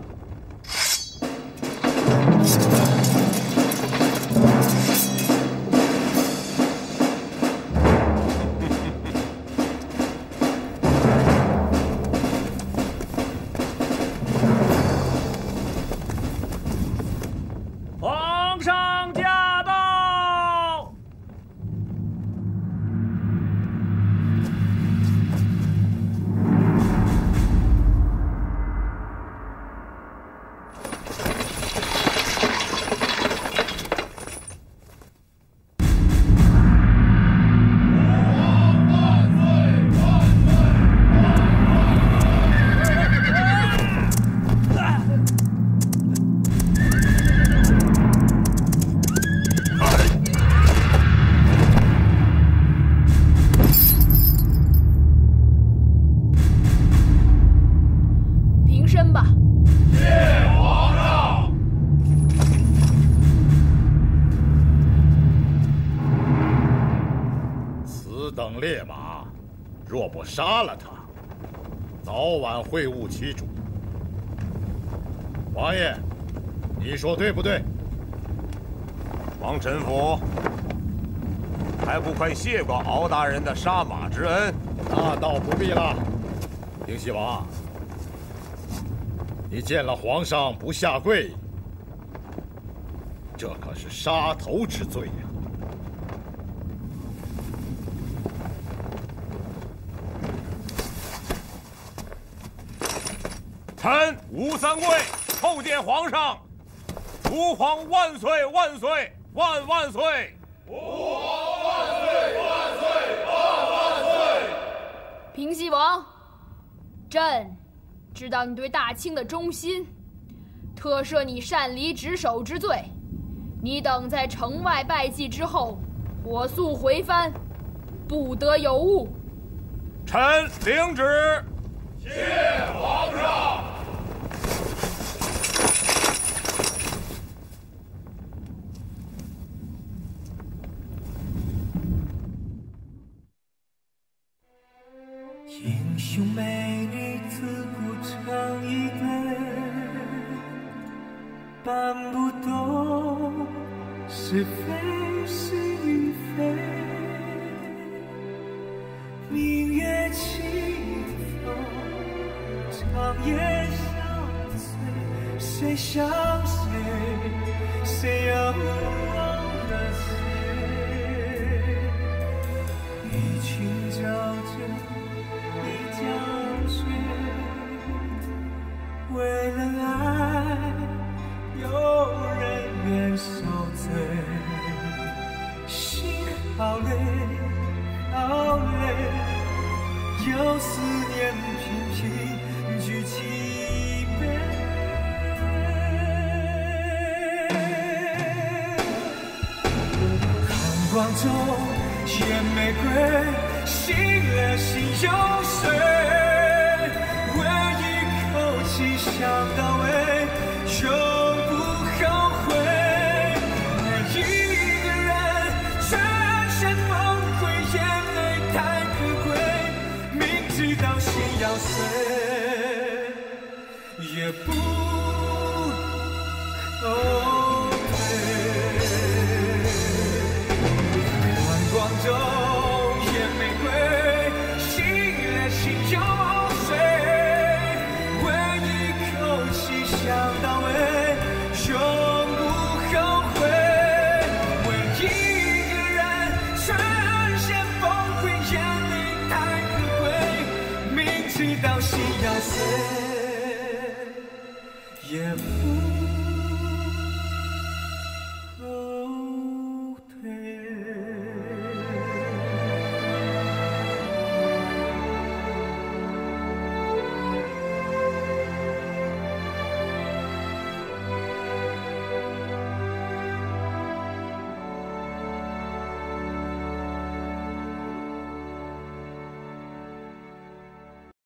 皇上驾到！烈马，若不杀了他，早晚会误其主。王爷，你说对不对？王臣服，还不快谢过敖大人的杀马之恩？那倒不必了。平西王，你见了皇上不下跪，这可是杀头之罪呀！臣吴三桂叩见皇上，吾皇万岁万岁万万岁！吾皇万岁万岁万万岁！平西王，朕知道你对大清的忠心，特赦你擅离职守之罪。你等在城外拜祭之后，火速回藩，不得有误。臣领旨。谢皇上。英雄美女自古长一对，搬不动是非是与非。明月起的风，长夜相随，谁想谁，谁又忘了谁？一群沼泽。江水，为了爱，有人愿受罪，心好累，好累，有思念频频举起杯。寒光中见玫瑰。醒了心有水，为一口气想到尾。